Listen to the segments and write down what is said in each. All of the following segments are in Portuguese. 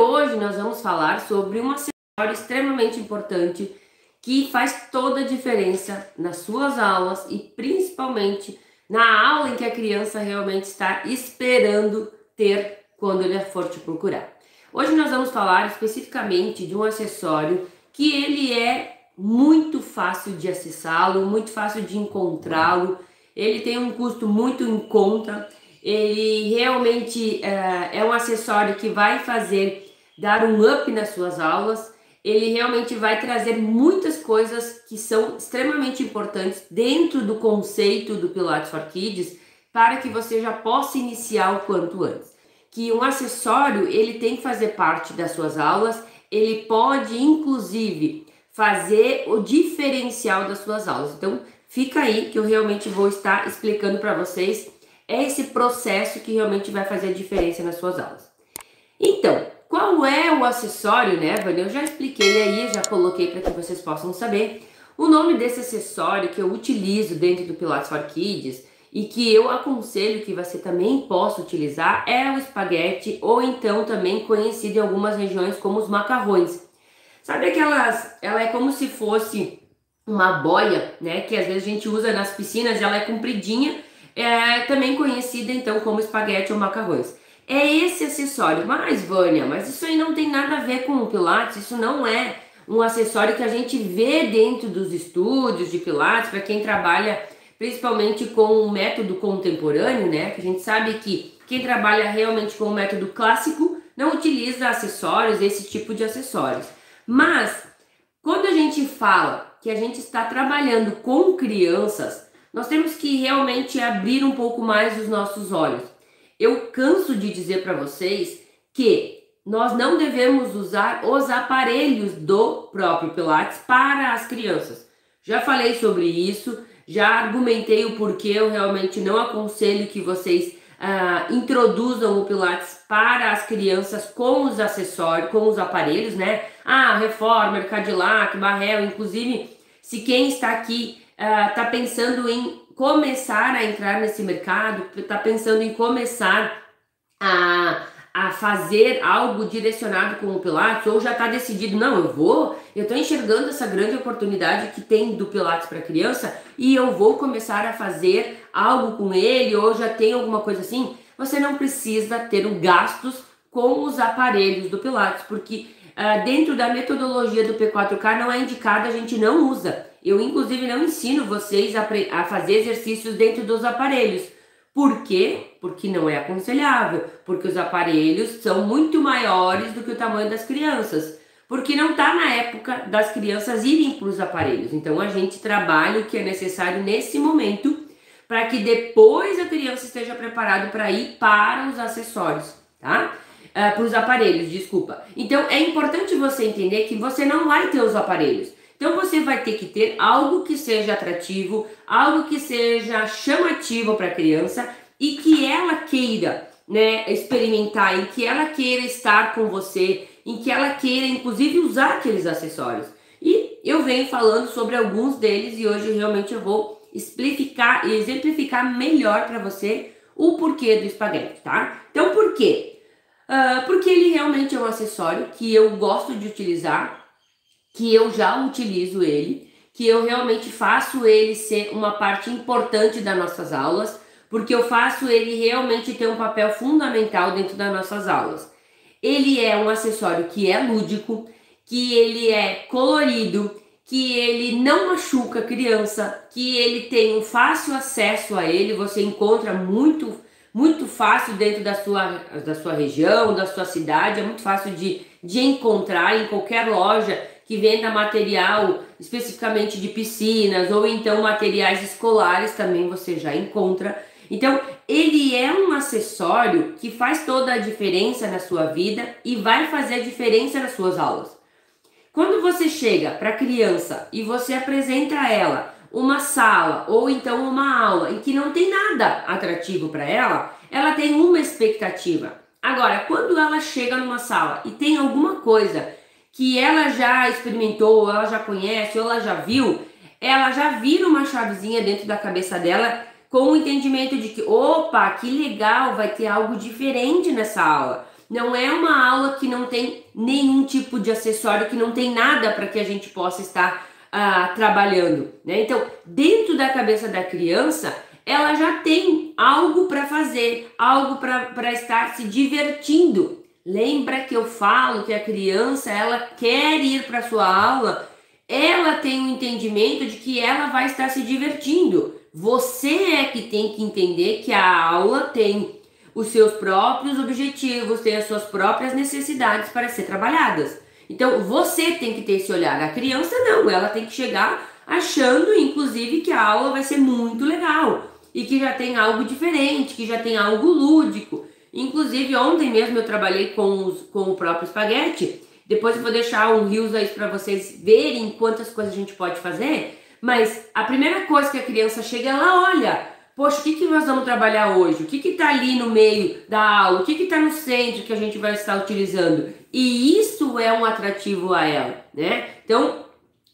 hoje nós vamos falar sobre um acessório extremamente importante que faz toda a diferença nas suas aulas e principalmente na aula em que a criança realmente está esperando ter quando ele for te procurar. Hoje nós vamos falar especificamente de um acessório que ele é muito fácil de acessá-lo, muito fácil de encontrá-lo, ele tem um custo muito em conta, ele realmente é um acessório que vai dar um up nas suas aulas, ele realmente vai trazer muitas coisas que são extremamente importantes dentro do conceito do Pilates for Kids para que você já possa iniciar o quanto antes. Que um acessório, ele tem que fazer parte das suas aulas, ele pode inclusive fazer o diferencial das suas aulas. Então, fica aí que eu realmente vou estar explicando para vocês esse processo que realmente vai fazer a diferença nas suas aulas. Então, qual é o acessório, né, Vânia? Eu já expliquei aí, já coloquei para que vocês possam saber. O nome desse acessório que eu utilizo dentro do Pilates for Kids e que eu aconselho que você também possa utilizar é o espaguete, ou então também conhecido em algumas regiões como os macarrões. Sabe aquelas, ela é como se fosse uma boia, né, que às vezes a gente usa nas piscinas, ela é compridinha, também conhecida então como espaguete ou macarrões. É esse acessório. Mas Vânia, mas isso aí não tem nada a ver com o Pilates, isso não é um acessório que a gente vê dentro dos estúdios de Pilates, para quem trabalha principalmente com o método contemporâneo, né, que a gente sabe que quem trabalha realmente com o método clássico não utiliza acessórios, esse tipo de acessórios. Mas, quando a gente fala que a gente está trabalhando com crianças, nós temos que realmente abrir um pouco mais os nossos olhos. Eu canso de dizer para vocês que nós não devemos usar os aparelhos do próprio Pilates para as crianças. Já falei sobre isso, já argumentei o porquê eu realmente não aconselho que vocês introduzam o Pilates para as crianças com os acessórios, com os aparelhos, né? Reformer, Cadillac, Barrel, inclusive, se quem está aqui está pensando em começar a entrar nesse mercado, está pensando em começar a fazer algo direcionado com o Pilates, ou já está decidido, não, eu estou enxergando essa grande oportunidade que tem do Pilates para criança e eu vou começar a fazer algo com ele, ou já tem alguma coisa assim, você não precisa ter gastos com os aparelhos do Pilates, porque dentro da metodologia do P4K não é indicado, a gente não usa. Eu, inclusive, não ensino vocês a fazer exercícios dentro dos aparelhos. Por quê? Porque não é aconselhável, porque os aparelhos são muito maiores do que o tamanho das crianças, porque não está na época das crianças irem para os aparelhos. Então, a gente trabalha o que é necessário nesse momento para que depois a criança esteja preparada para ir para os acessórios, tá? Para os aparelhos, desculpa. Então, é importante você entender que você não vai ter os aparelhos. Então, você vai ter que ter algo que seja atrativo, algo que seja chamativo para a criança e que ela queira, né, experimentar, em que ela queira estar com você, em que ela queira, inclusive, usar aqueles acessórios. E eu venho falando sobre alguns deles e hoje realmente eu vou explicar e exemplificar melhor para você o porquê do espaguete, tá? Então, por quê? Porque ele realmente é um acessório que eu gosto de utilizar, que eu já utilizo ele, que eu realmente faço ele ser uma parte importante das nossas aulas, porque eu faço ele realmente ter um papel fundamental dentro das nossas aulas. Ele é um acessório que é lúdico, que ele é colorido, que ele não machuca a criança, que ele tem um fácil acesso a ele, você encontra muito fácil dentro da sua região, da sua cidade, é muito fácil de encontrar em qualquer loja que venda material especificamente de piscinas, ou então materiais escolares também você já encontra. Então, ele é um acessório que faz toda a diferença na sua vida e vai fazer a diferença nas suas aulas. Quando você chega para a criança e você apresenta a ela uma sala ou então uma aula em que não tem nada atrativo para ela, ela tem uma expectativa. Agora, quando ela chega numa sala e tem alguma coisa que ela já experimentou, ela já conhece, ou ela já viu, ela já vira uma chavezinha dentro da cabeça dela com o entendimento de que, opa, que legal, vai ter algo diferente nessa aula. não é uma aula que não tem nenhum tipo de acessório, que não tem nada para que a gente possa estar trabalhando, né? Então, dentro da cabeça da criança, ela já tem algo para fazer, algo para estar se divertindo. Lembra que eu falo que a criança, ela quer ir para sua aula, ela tem um entendimento de que ela vai estar se divertindo. Você é que tem que entender que a aula tem os seus próprios objetivos, tem as suas próprias necessidades para ser trabalhadas. Então, você tem que ter esse olhar. A criança não, ela tem que chegar achando, inclusive, que a aula vai ser muito legal e que já tem algo diferente, que já tem algo lúdico. Inclusive, ontem mesmo eu trabalhei com o próprio espaguete. Depois eu vou deixar um reels aí para vocês verem quantas coisas a gente pode fazer. Mas a primeira coisa que a criança chega, ela olha: poxa, o que nós vamos trabalhar hoje? O que está ali no meio da aula? O que está no centro que a gente vai estar utilizando? E isso é um atrativo a ela, né? Então,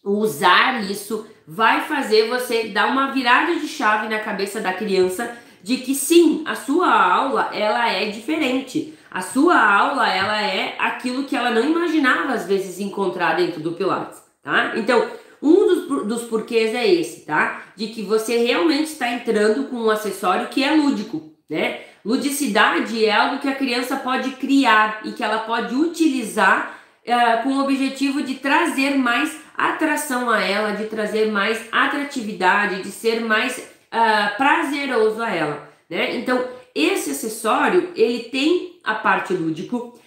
usar isso vai fazer você dar uma virada de chave na cabeça da criança de que sim, a sua aula, ela é diferente. A sua aula, ela é aquilo que ela não imaginava às vezes encontrar dentro do Pilates, tá? Então, um dos porquês é esse, tá? De que você realmente está entrando com um acessório que é lúdico, né? Ludicidade é algo que a criança pode criar e que ela pode utilizar com o objetivo de trazer mais atração a ela, de trazer mais atratividade, de ser mais prazeroso a ela, né? Então, esse acessório, ele tem a parte lúdico,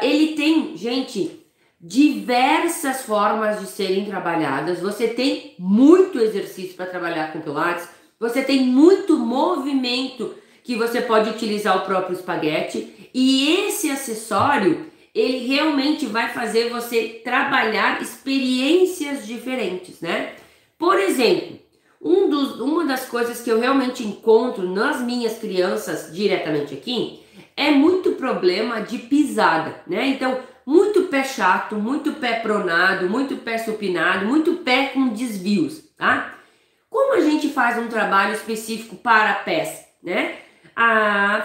ele tem, gente, diversas formas de serem trabalhadas. Você tem muito exercício para trabalhar com Pilates, você tem muito movimento que você pode utilizar o próprio espaguete, e esse acessório, ele realmente vai fazer você trabalhar experiências diferentes, né? Por exemplo, uma das coisas que eu realmente encontro nas minhas crianças diretamente aqui é muito problema de pisada, né? Então, muito pé chato, muito pé pronado, muito pé supinado, muito pé com desvios, tá? Como a gente faz um trabalho específico para pés, né?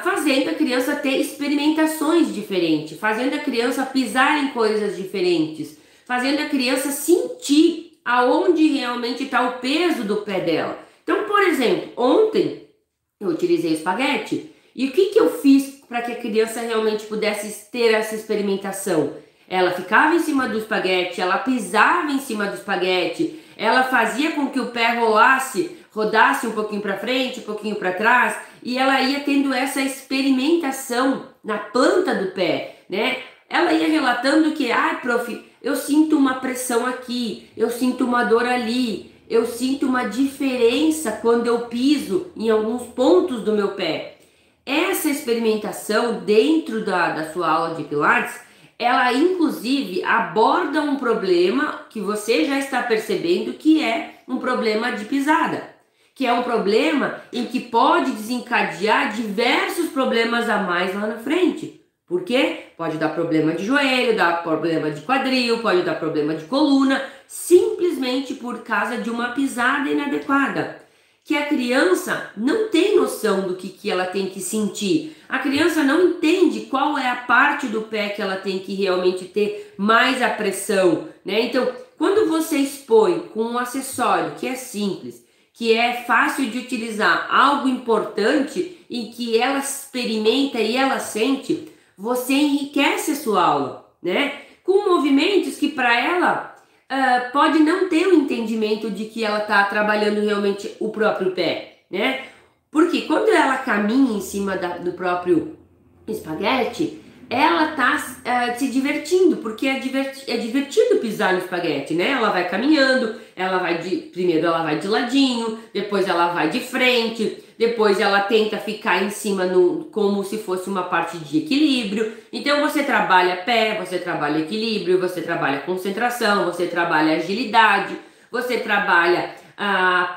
Fazendo a criança ter experimentações diferentes, fazendo a criança pisar em coisas diferentes, fazendo a criança sentir aonde realmente está o peso do pé dela. Então, por exemplo, ontem eu utilizei o espaguete e o que eu fiz para que a criança realmente pudesse ter essa experimentação? Ela ficava em cima do espaguete, ela pisava em cima do espaguete, ela fazia com que o pé rodasse um pouquinho para frente, um pouquinho para trás, e ela ia tendo essa experimentação na planta do pé, né? Ela ia relatando que, prof, eu sinto uma pressão aqui, eu sinto uma dor ali, eu sinto uma diferença quando eu piso em alguns pontos do meu pé. Essa experimentação dentro da sua aula de Pilates, ela inclusive aborda um problema que você já está percebendo que é um problema de pisada, que é um problema em que pode desencadear diversos problemas a mais lá na frente. Por quê? Pode dar problema de joelho, dar problema de quadril, pode dar problema de coluna, simplesmente por causa de uma pisada inadequada. Que a criança não tem noção do que ela tem que sentir. A criança não entende qual é a parte do pé que ela tem que realmente ter mais a pressão, né? Então, quando você expõe com um acessório que é simples, que é fácil de utilizar, algo importante em que ela experimenta e ela sente, você enriquece a sua aula, né? Com movimentos que para ela pode não ter o entendimento de que ela está trabalhando realmente o próprio pé, né? Porque quando ela caminha em cima do próprio espaguete, ela está se divertindo, porque é divertido pisar no espaguete, né? Ela vai caminhando, primeiro ela vai de ladinho, depois ela vai de frente, depois ela tenta ficar em cima como se fosse uma parte de equilíbrio. Então você trabalha pé, você trabalha equilíbrio, você trabalha concentração, você trabalha agilidade, você trabalha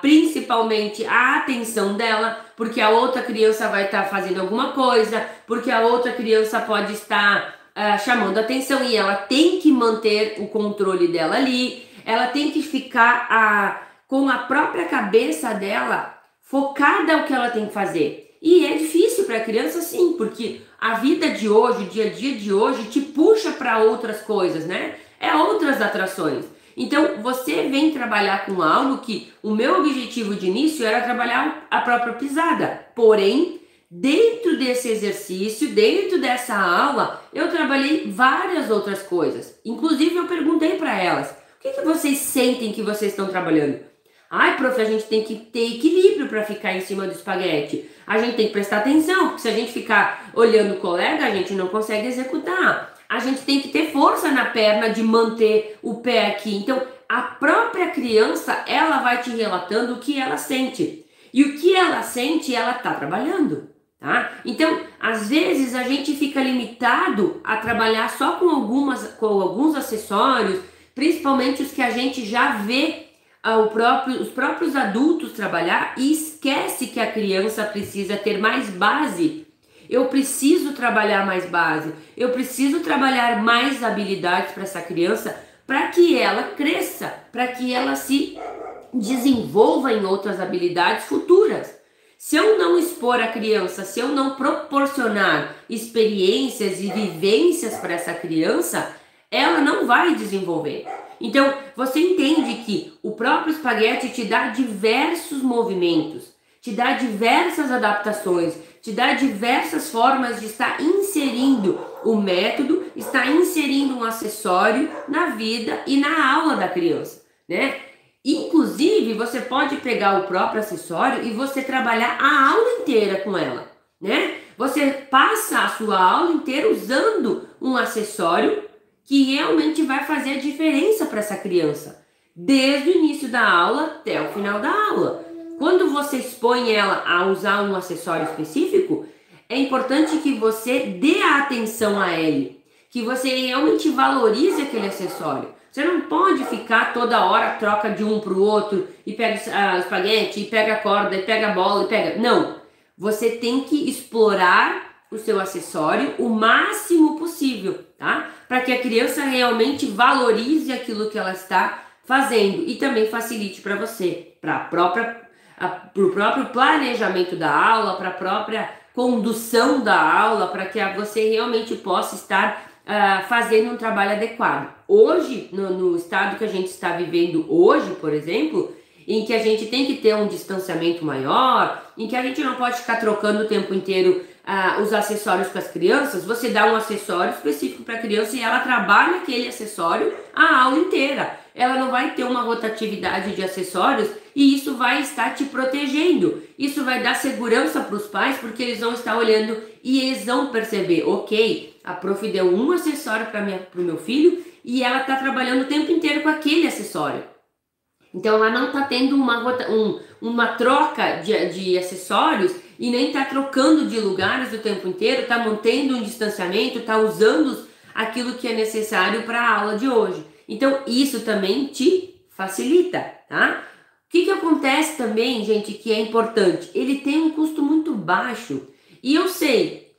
principalmente a atenção dela, porque a outra criança vai estar fazendo alguma coisa, porque a outra criança pode estar chamando atenção e ela tem que manter o controle dela ali, ela tem que ficar com a própria cabeça dela focada no que ela tem que fazer. E é difícil para a criança, sim, porque a vida de hoje, o dia a dia de hoje, te puxa para outras coisas, né? É outras atrações. Então, você vem trabalhar com algo que o meu objetivo de início era trabalhar a própria pisada. Porém, dentro desse exercício, dentro dessa aula, eu trabalhei várias outras coisas. Inclusive, eu perguntei para elas, o que vocês sentem que vocês estão trabalhando? Ai, prof, a gente tem que ter equilíbrio para ficar em cima do espaguete. A gente tem que prestar atenção, porque se a gente ficar olhando o colega, a gente não consegue executar. A gente tem que ter força na perna de manter o pé aqui. Então, a própria criança, ela vai te relatando o que ela sente. E o que ela sente, ela está trabalhando, tá? Então, às vezes, a gente fica limitado a trabalhar só com alguns acessórios, principalmente os que a gente já vê os próprios adultos trabalhar e esquece que a criança precisa ter mais base. Eu preciso trabalhar mais base, eu preciso trabalhar mais habilidades para essa criança para que ela cresça, para que ela se desenvolva em outras habilidades futuras. Se eu não expor a criança, se eu não proporcionar experiências e vivências para essa criança, ela não vai desenvolver. Então, você entende que o próprio espaguete te dá diversos movimentos, te dá diversas adaptações, te dá diversas formas de estar inserindo o método, estar inserindo um acessório na vida e na aula da criança, né? Inclusive, você pode pegar o próprio acessório e você trabalhar a aula inteira com ela, né? Você passa a sua aula inteira usando um acessório que realmente vai fazer a diferença para essa criança, desde o início da aula até o final da aula. Quando você expõe ela a usar um acessório específico, é importante que você dê a atenção a ele, que você realmente valorize aquele acessório. Você não pode ficar toda hora troca de um para o outro e pega o espaguete, e pega a corda, e pega a bola, e pega... Não, você tem que explorar o seu acessório o máximo possível, tá? Para que a criança realmente valorize aquilo que ela está fazendo e também facilite para você, para o próprio planejamento da aula, para a própria condução da aula, para que você realmente possa estar fazendo um trabalho adequado. Hoje, no estado que a gente está vivendo hoje, por exemplo, em que a gente tem que ter um distanciamento maior, em que a gente não pode ficar trocando o tempo inteiro os acessórios com as crianças, você dá um acessório específico para a criança e ela trabalha aquele acessório a aula inteira. Ela não vai ter uma rotatividade de acessórios e isso vai estar te protegendo. Isso vai dar segurança para os pais, porque eles vão estar olhando e eles vão perceber, ok, a prof deu um acessório para o meu filho e ela está trabalhando o tempo inteiro com aquele acessório. Então ela não está tendo uma troca de acessórios e nem está trocando de lugares o tempo inteiro, está mantendo um distanciamento, está usando aquilo que é necessário para a aula de hoje. Então isso também te facilita, tá? O que acontece também, gente, que é importante? Ele tem um custo muito baixo e eu sei,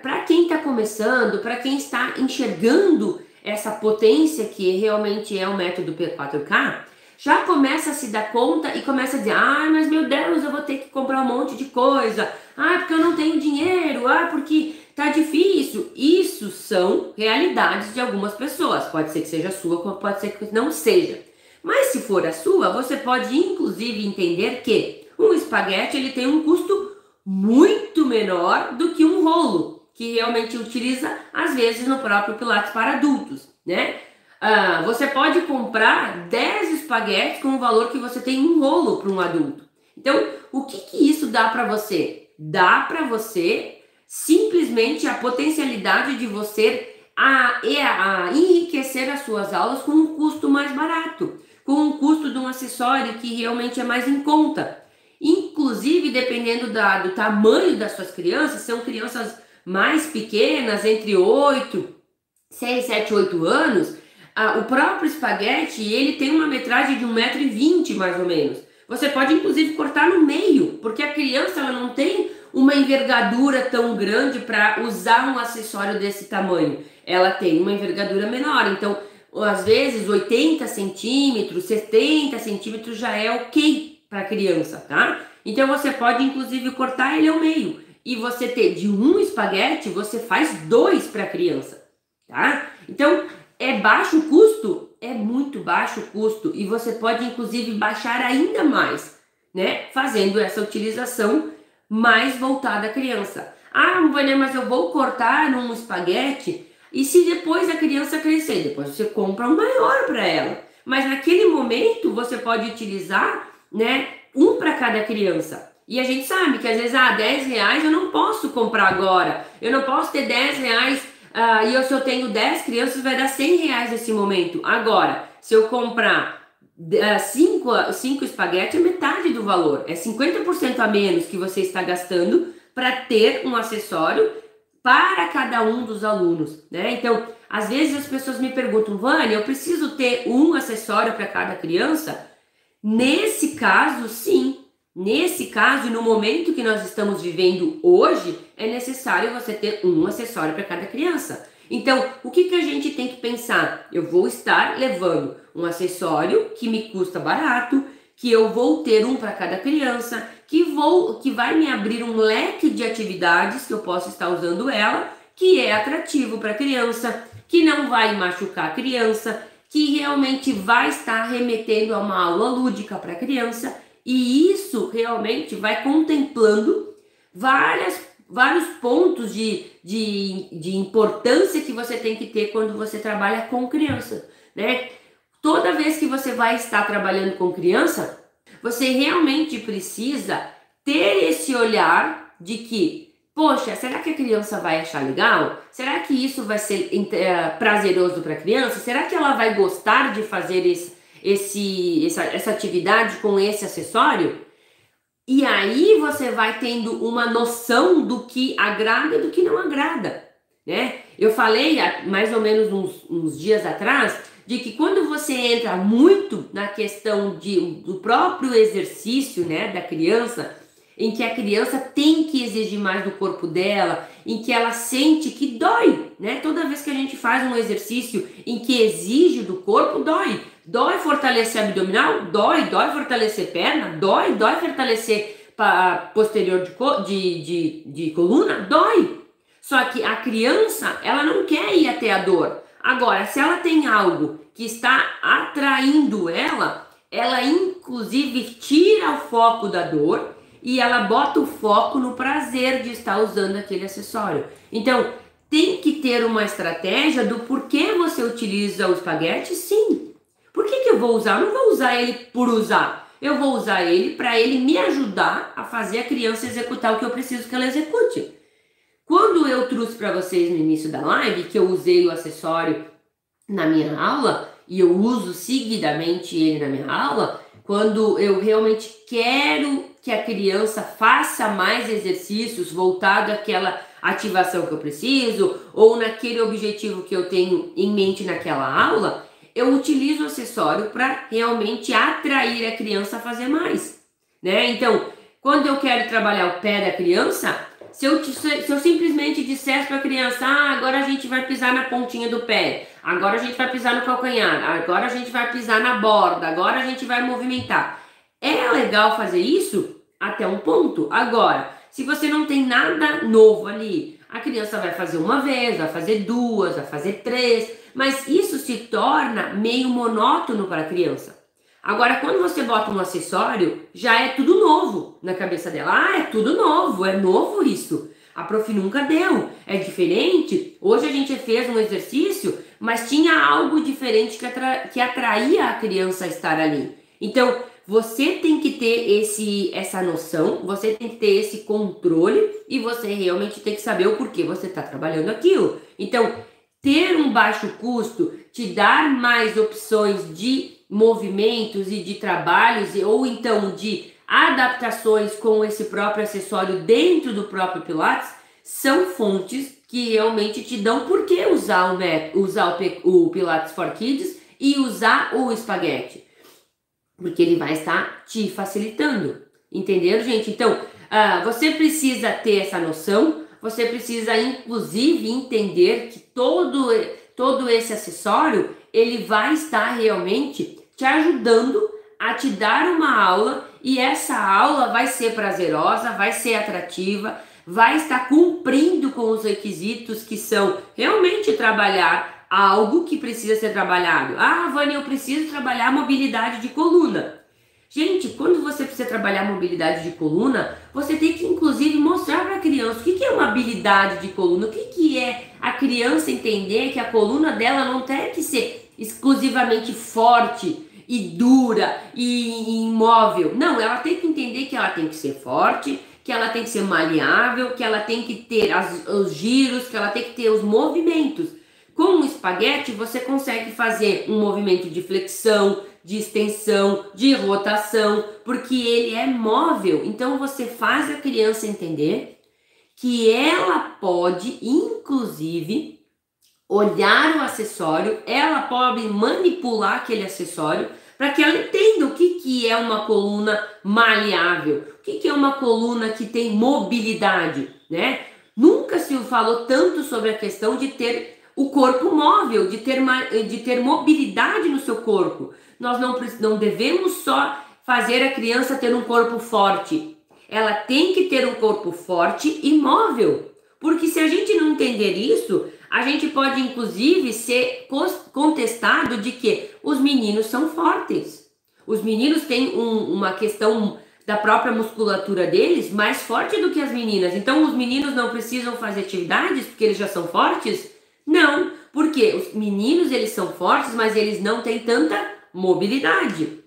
para quem está começando, para quem está enxergando essa potência que realmente é o método P4K, já começa a se dar conta e começa a dizer, mas meu Deus, eu vou ter que comprar um monte de coisa, porque eu não tenho dinheiro, porque tá difícil. Isso são realidades de algumas pessoas, pode ser que seja a sua, pode ser que não seja. Mas se for a sua, você pode inclusive entender que um espaguete ele tem um custo muito menor do que um rolo, que realmente utiliza às vezes no próprio Pilates para adultos, né? Você pode comprar 10 espaguetes com o valor que você tem um rolo para um adulto. Então, o que isso dá para você? Dá para você simplesmente a potencialidade de você enriquecer as suas aulas com um custo mais barato, com um custo de um acessório que realmente é mais em conta. Inclusive, dependendo do tamanho das suas crianças, são crianças mais pequenas, entre 6, 7, 8 anos, o próprio espaguete, ele tem uma metragem de 1,20 m mais ou menos. Você pode inclusive cortar no meio, porque a criança ela não tem uma envergadura tão grande para usar um acessório desse tamanho. Ela tem uma envergadura menor, então às vezes 80 centímetros, 70 centímetros já é ok para a criança, tá? Então você pode inclusive cortar ele ao meio e você ter de um espaguete, você faz 2 para a criança, tá? Então, é baixo custo? É muito baixo custo e você pode inclusive baixar ainda mais, né? Fazendo essa utilização mais voltada à criança. Ah, Vânia, mas eu vou cortar um espaguete e se depois a criança crescer, depois você compra um maior para ela. Mas naquele momento você pode utilizar, né, um para cada criança. E a gente sabe que às vezes, R$10 eu não posso comprar agora. Eu não posso ter R$10 e se eu tenho 10 crianças vai dar R$100 nesse momento. Agora, se eu comprar 5 espaguetes, é metade do valor. É 50% a menos que você está gastando para ter um acessório para cada um dos alunos, né? Então, às vezes as pessoas me perguntam, Vânia, eu preciso ter um acessório para cada criança? Nesse caso, sim. Nesse caso, no momento que nós estamos vivendo hoje, é necessário você ter um acessório para cada criança. Então, o que a gente tem que pensar? Eu vou estar levando um acessório que me custa barato, que eu vou ter um para cada criança, que vai me abrir um leque de atividades que eu posso estar usando ela, que é atrativo para a criança, que não vai machucar a criança, que realmente vai estar remetendo a uma aula lúdica para a criança, e isso realmente vai contemplando vários pontos de importância que você tem que ter quando você trabalha com criança, né? Toda vez que você vai estar trabalhando com criança, você realmente precisa ter esse olhar de que, poxa, será que a criança vai achar legal? Será que isso vai ser prazeroso para a criança? Será que ela vai gostar de fazer essa atividade com esse acessório? E aí você vai tendo uma noção do que agrada e do que não agrada, né? Eu falei há mais ou menos uns dias atrás de que quando você entra muito na questão do próprio exercício, né, da criança, em que a criança tem que exigir mais do corpo dela, em que ela sente que dói, né? Toda vez que a gente faz um exercício em que exige do corpo, dói. Dói fortalecer abdominal? Dói. Dói fortalecer perna? Dói. Dói fortalecer posterior de coluna? Dói. Só que a criança, ela não quer ir até a dor. Agora, se ela tem algo que está atraindo ela inclusive tira o foco da dor e ela bota o foco no prazer de estar usando aquele acessório. Então, tem que ter uma estratégia do porquê você utiliza o espaguete, sim. Por que eu vou usar? Eu não vou usar ele por usar. Eu vou usar ele para ele me ajudar a fazer a criança executar o que eu preciso que ela execute. Quando eu trouxe para vocês no início da live que eu usei o acessório na minha aula, e eu uso seguidamente ele na minha aula, quando eu realmente quero que a criança faça mais exercícios voltado àquela ativação que eu preciso, ou naquele objetivo que eu tenho em mente naquela aula, eu utilizo o acessório para realmente atrair a criança a fazer mais, né? Então, quando eu quero trabalhar o pé da criança, se eu simplesmente dissesse para a criança, agora a gente vai pisar na pontinha do pé, agora a gente vai pisar no calcanhar, agora a gente vai pisar na borda, agora a gente vai movimentar. É legal fazer isso até um ponto. Agora, se você não tem nada novo ali, a criança vai fazer uma vez, vai fazer duas, vai fazer três, mas isso se torna meio monótono para a criança. Agora, quando você bota um acessório, já é tudo novo na cabeça dela. É tudo novo, é novo isso. A prof nunca deu, é diferente. Hoje a gente fez um exercício, mas tinha algo diferente que atraía a criança a estar ali. Então, você tem que ter essa noção, você tem que ter esse controle e você realmente tem que saber o porquê você está trabalhando aquilo. Então, ter um baixo custo, te dar mais opções de movimentos e de trabalhos ou então de adaptações com esse próprio acessório dentro do próprio Pilates são fontes que realmente te dão por que usar o Pilates for Kids e usar o espaguete, porque ele vai estar te facilitando, entenderam, gente? Então, você precisa ter essa noção, você precisa inclusive entender que todo esse acessório ele vai estar realmente te ajudando a te dar uma aula e essa aula vai ser prazerosa, vai ser atrativa, vai estar cumprindo com os requisitos que são realmente trabalhar algo que precisa ser trabalhado. Ah, Vânia, eu preciso trabalhar mobilidade de coluna. Gente, quando você precisa trabalhar mobilidade de coluna, você tem que inclusive mostrar para a criança o que é uma habilidade de coluna, o que é a criança entender que a coluna dela não tem que ser exclusivamente forte e dura e imóvel. Não, ela tem que entender que ela tem que ser forte, que ela tem que ser maleável, que ela tem que ter os giros, que ela tem que ter os movimentos. Com o espaguete, você consegue fazer um movimento de flexão, de extensão, de rotação, porque ele é móvel. Então, você faz a criança entender que ela pode, inclusive, olhar o acessório, ela pode manipular aquele acessório para que ela entenda o que é uma coluna maleável, o que é uma coluna que tem mobilidade, né? Nunca se falou tanto sobre a questão de ter o corpo móvel, de ter mobilidade no seu corpo. Nós não devemos só fazer a criança ter um corpo forte. Ela tem que ter um corpo forte e móvel. Porque se a gente não entender isso, a gente pode inclusive ser contestado de que os meninos são fortes. Os meninos têm uma questão da própria musculatura deles mais forte do que as meninas. Então os meninos não precisam fazer atividades porque eles já são fortes? Não, porque os meninos eles são fortes, mas eles não têm tanta mobilidade.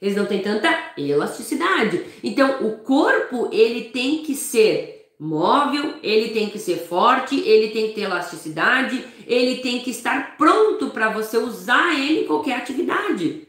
Eles não têm tanta elasticidade. Então o corpo ele tem que ser móvel, ele tem que ser forte, ele tem que ter elasticidade, ele tem que estar pronto para você usar ele em qualquer atividade.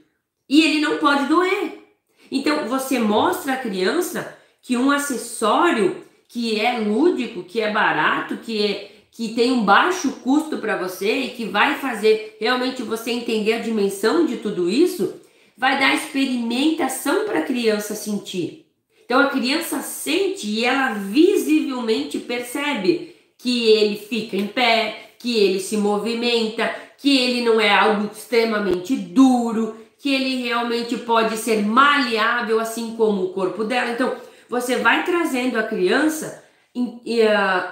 E ele não pode doer. Então você mostra à criança que um acessório que é lúdico, que é barato, que tem um baixo custo para você e que vai fazer realmente você entender a dimensão de tudo isso, vai dar experimentação para a criança sentir. Então a criança sente e ela visivelmente percebe que ele fica em pé, que ele se movimenta, que ele não é algo extremamente duro, que ele realmente pode ser maleável assim como o corpo dela. Então você vai trazendo a criança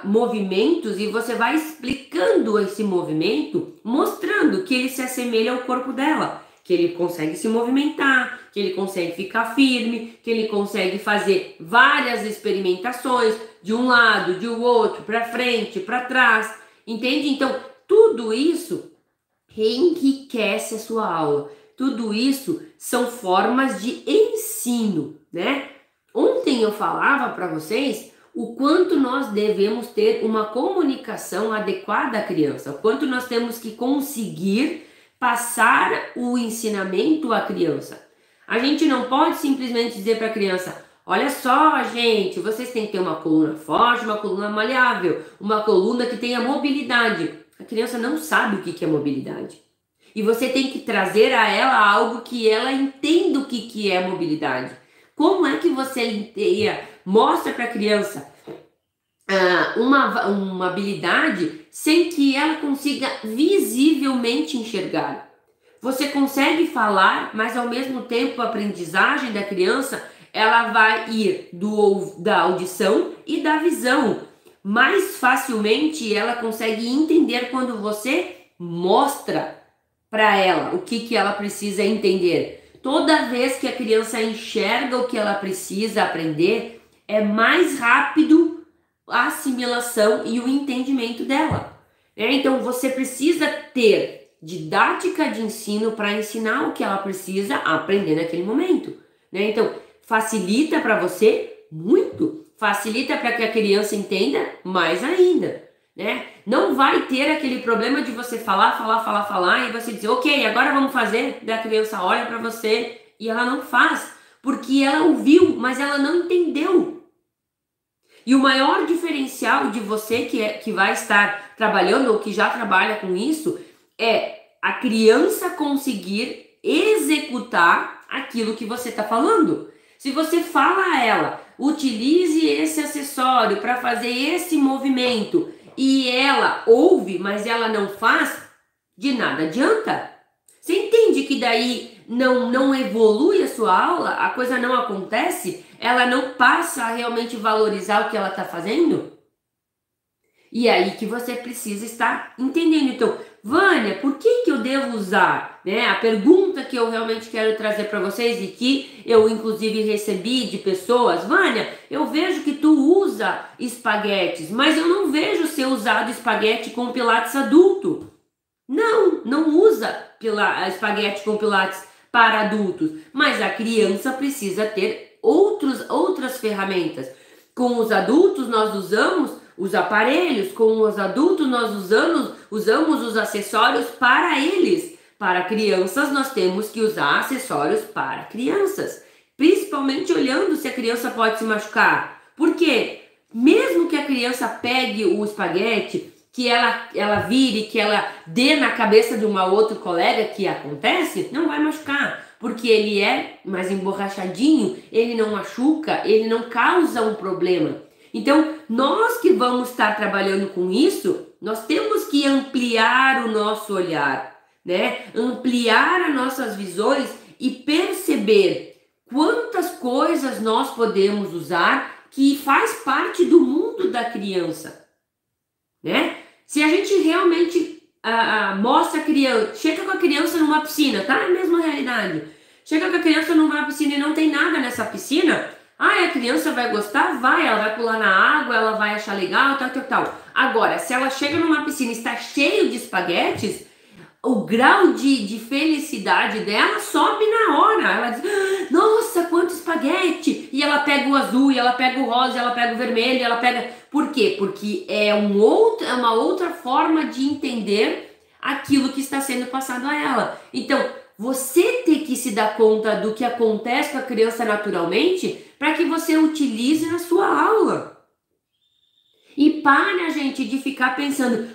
movimentos e você vai explicando esse movimento, mostrando que ele se assemelha ao corpo dela, que ele consegue se movimentar, que ele consegue ficar firme, que ele consegue fazer várias experimentações de um lado, de outro, para frente, para trás, entende? Então tudo isso enriquece a sua aula. Tudo isso são formas de ensino, né? Ontem eu falava para vocês o quanto nós devemos ter uma comunicação adequada à criança, o quanto nós temos que conseguir passar o ensinamento à criança. A gente não pode simplesmente dizer para a criança: olha só, gente, vocês têm que ter uma coluna forte, uma coluna maleável, uma coluna que tenha mobilidade. A criança não sabe o que é mobilidade. E você tem que trazer a ela algo que ela entenda o que é mobilidade. Como é que você mostra para a criança uma habilidade sem que ela consiga visivelmente enxergar? Você consegue falar, mas ao mesmo tempo a aprendizagem da criança ela vai ir da audição e da visão. Mais facilmente ela consegue entender quando você mostra para ela o que ela precisa entender. Toda vez que a criança enxerga o que ela precisa aprender, é mais rápido a assimilação e o entendimento dela. Então você precisa ter didática de ensino para ensinar o que ela precisa aprender naquele momento. Então facilita para você muito, facilita para que a criança entenda mais ainda. Não vai ter aquele problema de você falar e você dizer, ok, agora vamos fazer, daí a criança olha para você e ela não faz, porque ela ouviu, mas ela não entendeu. E o maior diferencial de você que vai estar trabalhando ou que já trabalha com isso é a criança conseguir executar aquilo que você está falando. Se você fala a ela, utilize esse acessório para fazer esse movimento, e ela ouve, mas ela não faz, de nada adianta. Você entende que daí não evolui a sua aula, a coisa não acontece, ela não passa a realmente valorizar o que ela está fazendo? E aí que você precisa estar entendendo. Então, Vânia, por que eu devo usar? Né? A pergunta que eu realmente quero trazer para vocês e que eu inclusive recebi de pessoas, Vânia, eu vejo que tu usa espaguetes, mas eu não vejo ser usado espaguete com pilates adulto. Não usa espaguete com pilates para adultos, mas a criança precisa ter outras ferramentas. Com os adultos nós usamos os aparelhos, com os adultos nós usamos os acessórios para eles. Para crianças nós temos que usar acessórios para crianças, principalmente olhando se a criança pode se machucar. Porque mesmo que a criança pegue o espaguete, que ela vire, que ela dê na cabeça de uma outra colega, que acontece, não vai machucar, porque ele é mais emborrachadinho, ele não machuca, ele não causa um problema. Então, nós que vamos estar trabalhando com isso, nós temos que ampliar o nosso olhar, né? Ampliar as nossas visões e perceber quantas coisas nós podemos usar que faz parte do mundo da criança, né? Se a gente realmente mostra a criança, chega com a criança numa piscina, tá? É a mesma realidade. Chega com a criança numa piscina e não tem nada nessa piscina, a criança vai gostar? Vai, ela vai pular na água, ela vai achar legal, tal. Agora, se ela chega numa piscina e está cheio de espaguetes, o grau de felicidade dela sobe na hora. Ela diz, nossa, quanto espaguete! E ela pega o azul, e ela pega o rosa, e ela pega o vermelho, e ela pega... Por quê? Porque é uma outra forma de entender aquilo que está sendo passado a ela. Então, você tem que se dar conta do que acontece com a criança naturalmente para que você utilize na sua aula. E para, gente, de ficar pensando,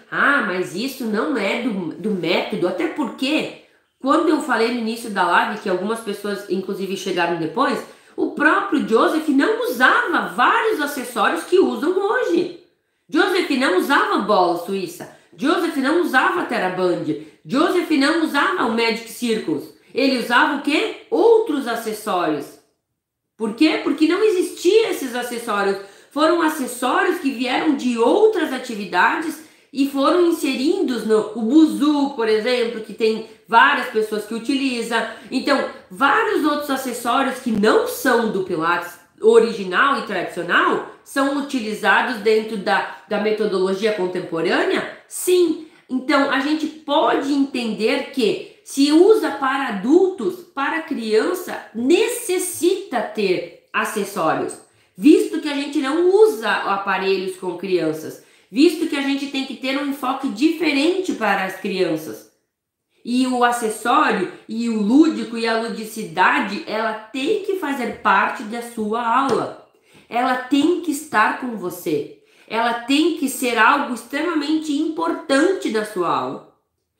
mas isso não é do método, até porque, quando eu falei no início da live, que algumas pessoas, inclusive, chegaram depois, o próprio Joseph não usava vários acessórios que usam hoje. Joseph não usava bola suíça, Joseph não usava TheraBand, Joseph não usava o Magic Circles, ele usava o quê? Outros acessórios. Por quê? Porque não existiam esses acessórios. Foram acessórios que vieram de outras atividades e foram inseridos o buzu, por exemplo, que tem várias pessoas que utilizam. Então, vários outros acessórios que não são do Pilates original e tradicional são utilizados dentro da metodologia contemporânea? Sim. Então, a gente pode entender que se usa para adultos, para criança, necessita ter acessórios. Visto que a gente não usa aparelhos com crianças, visto que a gente tem que ter um enfoque diferente para as crianças. E o acessório, e o lúdico, e a ludicidade, ela tem que fazer parte da sua aula. Ela tem que estar com você. Ela tem que ser algo extremamente importante da sua aula,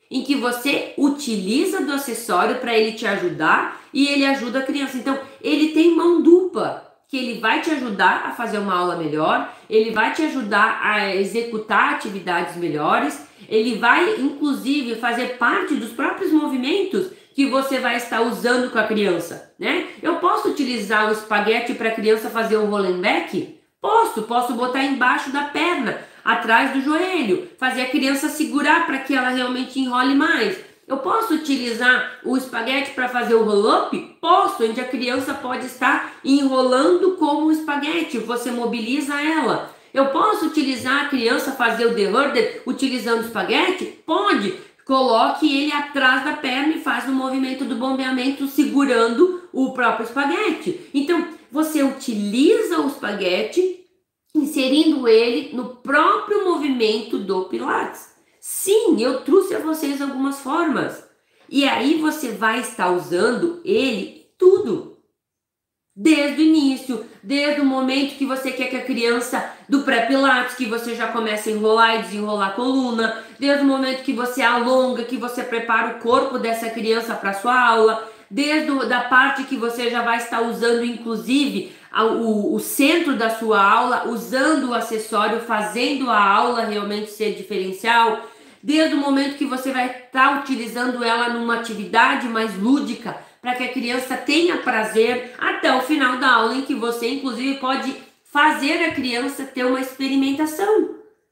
em que você utiliza do acessório para ele te ajudar e ele ajuda a criança. Então, ele tem mão dupla, que ele vai te ajudar a fazer uma aula melhor, ele vai te ajudar a executar atividades melhores, ele vai, inclusive, fazer parte dos próprios movimentos que você vai estar usando com a criança, né? Eu posso utilizar o espaguete para a criança fazer um rolling back? Posso botar embaixo da perna, atrás do joelho, fazer a criança segurar para que ela realmente enrole mais. Eu posso utilizar o espaguete para fazer o roll-up? Posso, onde a criança pode estar enrolando como o espaguete, você mobiliza ela. Eu posso utilizar a criança fazer o The Hurdle utilizando o espaguete? Pode. Coloque ele atrás da perna e faz o movimento do bombeamento segurando o próprio espaguete. Então, você utiliza o espaguete inserindo ele no próprio movimento do Pilates. Sim, eu trouxe a vocês algumas formas. E aí você vai estar usando ele tudo. Desde o início, desde o momento que você quer que a criança do pré-pilates, que você já começa a enrolar e desenrolar a coluna, desde o momento que você alonga, que você prepara o corpo dessa criança para a sua aula, desde da parte que você já vai estar usando, inclusive, o centro da sua aula, usando o acessório, fazendo a aula realmente ser diferencial, desde o momento que você vai estar utilizando ela numa atividade mais lúdica, para que a criança tenha prazer, até o final da aula, em que você, inclusive, pode fazer a criança ter uma experimentação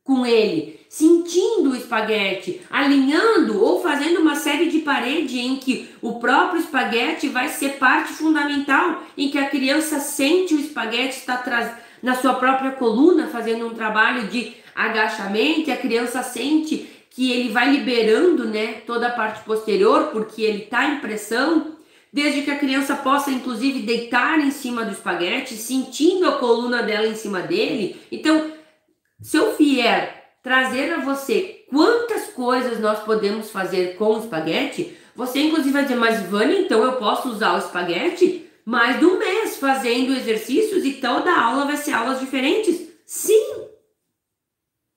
com ele, sentindo o espaguete, alinhando ou fazendo uma série de parede em que o próprio espaguete vai ser parte fundamental, em que a criança sente o espaguete está na sua própria coluna, fazendo um trabalho de agachamento, e a criança sente que ele vai liberando, né, toda a parte posterior, porque ele está em pressão, desde que a criança possa, inclusive, deitar em cima do espaguete, sentindo a coluna dela em cima dele. Então, se eu vier trazer a você quantas coisas nós podemos fazer com o espaguete, você, inclusive, vai dizer, mas Vânia, então eu posso usar o espaguete mais de um mês fazendo exercícios e toda aula vai ser aulas diferentes? Sim!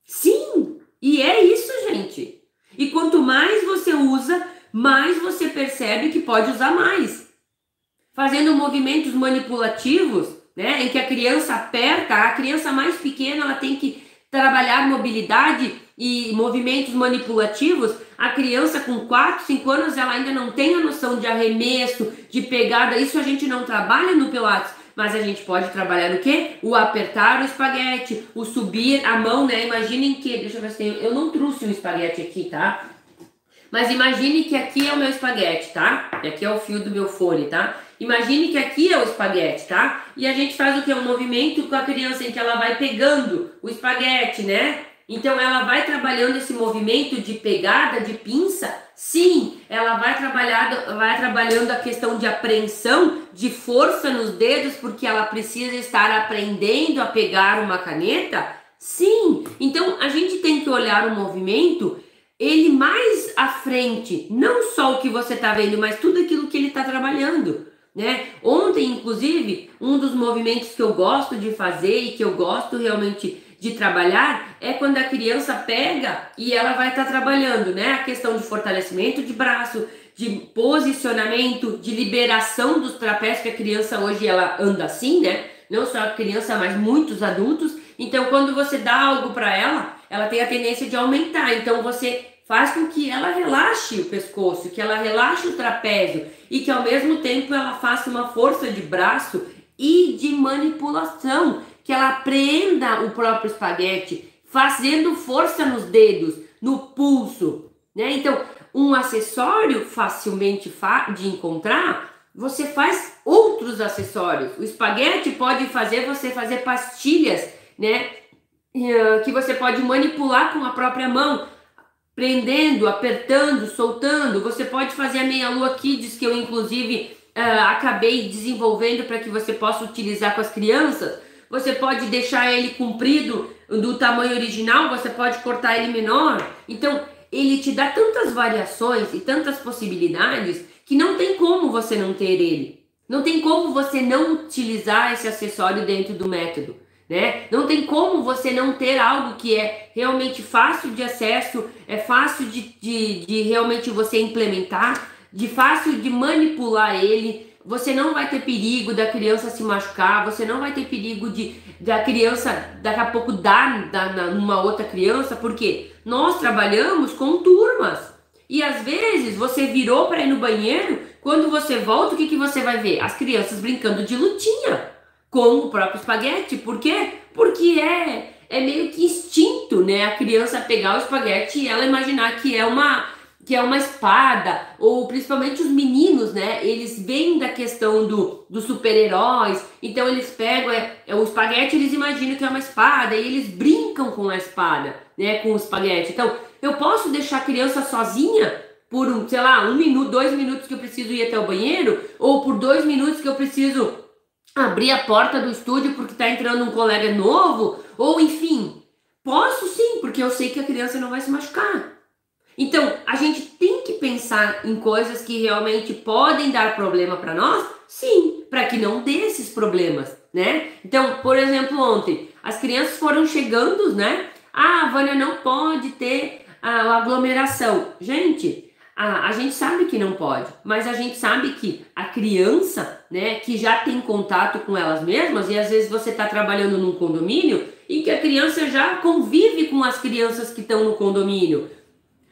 Sim! E é isso, gente. E quanto mais você usa, mais você percebe que pode usar mais. Fazendo movimentos manipulativos, né, em que a criança aperta, a criança mais pequena ela tem que trabalhar mobilidade e movimentos manipulativos. A criança com 4, 5 anos, ela ainda não tem a noção de arremesso, de pegada. Isso a gente não trabalha no Pilates. Mas a gente pode trabalhar no quê? O apertar o espaguete, o subir a mão, né? Imaginem que, deixa eu ver se eu não trouxe o espaguete aqui, tá? Mas imagine que aqui é o meu espaguete, tá? Aqui é o fio do meu fone, tá? Imagine que aqui é o espaguete, tá? E a gente faz o que? Um movimento com a criança em que ela vai pegando o espaguete, né? Então ela vai trabalhando esse movimento de pegada, de pinça. Sim, ela vai trabalhando a questão de apreensão, de força nos dedos, porque ela precisa estar aprendendo a pegar uma caneta. Sim, então a gente tem que olhar o movimento, ele mais à frente, não só o que você está vendo, mas tudo aquilo que ele está trabalhando, né? Ontem, inclusive, um dos movimentos que eu gosto de fazer e que eu gosto realmente de trabalhar é quando a criança pega e ela vai estar trabalhando, né? A questão de fortalecimento de braço, de posicionamento, de liberação dos trapézios, que a criança hoje ela anda assim, né? Não só a criança, mas muitos adultos. Então, quando você dá algo para ela tem a tendência de aumentar. Então, você faz com que ela relaxe o pescoço, que ela relaxe o trapézio e que ao mesmo tempo ela faça uma força de braço e de manipulação, que ela apreenda o próprio espaguete, fazendo força nos dedos, no pulso, né? Então, um acessório facilmente de encontrar, você faz outros acessórios. O espaguete pode fazer você fazer pastilhas, né? Que você pode manipular com a própria mão, prendendo, apertando, soltando. Você pode fazer a meia-lua Kids, que eu inclusive acabei desenvolvendo para que você possa utilizar com as crianças. Você pode deixar ele comprido do tamanho original, você pode cortar ele menor. Então, ele te dá tantas variações e tantas possibilidades que não tem como você não ter ele. Não tem como você não utilizar esse acessório dentro do método, né? Não tem como você não ter algo que é realmente fácil de acesso, é fácil de realmente você implementar, de fácil de manipular ele. Você não vai ter perigo da criança se machucar, você não vai ter perigo da criança daqui a pouco dar numa outra criança, porque nós trabalhamos com turmas. E às vezes você virou para ir no banheiro, quando você volta, o que você vai ver? As crianças brincando de lutinha com o próprio espaguete. Por quê? Porque é meio que instinto, né? A criança pegar o espaguete e ela imaginar que é uma espada, ou principalmente os meninos, né? Eles vêm da questão dos super-heróis, então eles pegam o espaguete, eles imaginam que é uma espada e eles brincam com a espada, né? Com o espaguete. Então, eu posso deixar a criança sozinha por, sei lá, 1 minuto, 2 minutos que eu preciso ir até o banheiro, ou por 2 minutos que eu preciso abrir a porta do estúdio porque tá entrando um colega novo, ou enfim, posso sim, porque eu sei que a criança não vai se machucar. Então, a gente tem que pensar em coisas que realmente podem dar problema para nós, sim, para que não dê esses problemas, né? Então, por exemplo, ontem, as crianças foram chegando, né? Ah, a Vânia não pode ter a aglomeração. Gente, a gente sabe que não pode, mas a gente sabe que a criança, né, que já tem contato com elas mesmas, e às vezes você está trabalhando num condomínio e que a criança já convive com as crianças que estão no condomínio.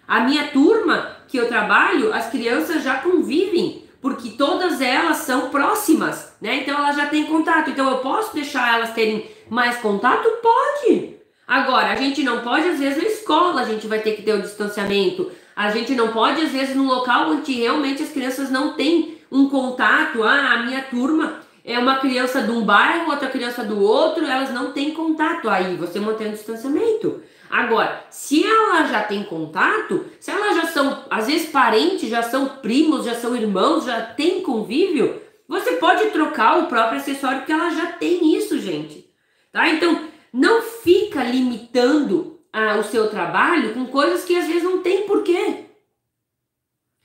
A minha turma que eu trabalho, as crianças já convivem, porque todas elas são próximas, né? Então elas já têm contato. Então eu posso deixar elas terem mais contato? Pode! Agora, a gente não pode, às vezes, na escola, a gente vai ter que ter o distanciamento. A gente não pode, às vezes, no local onde realmente as crianças não têm um contato. Ah, a minha turma é uma criança de um bairro, outra criança do outro, elas não têm contato. Aí você mantém o distanciamento. Agora, se ela já tem contato, se elas já são, às vezes, parentes, já são primos, já são irmãos, já tem convívio, você pode trocar o próprio acessório, porque ela já tem isso, gente. Tá? Então, não fica limitando o seu trabalho com coisas que às vezes não tem porquê.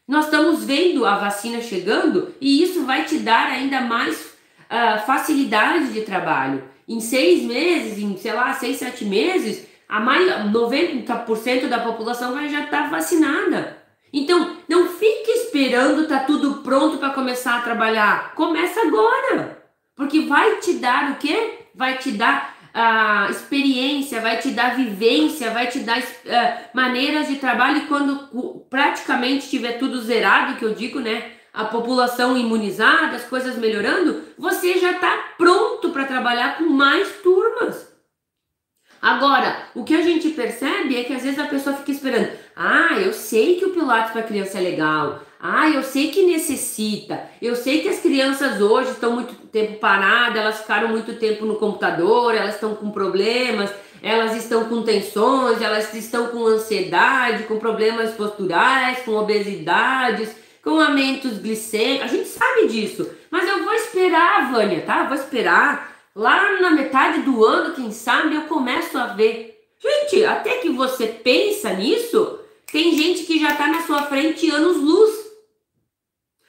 Nós estamos vendo a vacina chegando e isso vai te dar ainda mais facilidade de trabalho. Em 6 meses, em, sei lá, 6, 7 meses, 90% da população vai já estar vacinada. Então, não fique esperando estar tudo pronto para começar a trabalhar. Começa agora. Porque vai te dar o quê? Vai te dar experiência, vai te dar vivência, vai te dar maneiras de trabalho. E quando praticamente tiver tudo zerado, que eu digo, né? A população imunizada, as coisas melhorando, você já está pronto para trabalhar com mais turmas. Agora, o que a gente percebe é que às vezes a pessoa fica esperando. Ah, eu sei que o Pilates para criança é legal. Ah, eu sei que necessita. Eu sei que as crianças hoje estão muito tempo paradas, elas ficaram muito tempo no computador, elas estão com problemas, elas estão com tensões, elas estão com ansiedade, com problemas posturais, com obesidades, com aumentos glicêmicos. A gente sabe disso. Mas eu vou esperar, Vânia, tá? Vou esperar. Lá na metade do ano, quem sabe, eu começo a ver. Gente, até que você pensa nisso, tem gente que já está na sua frente anos-luz.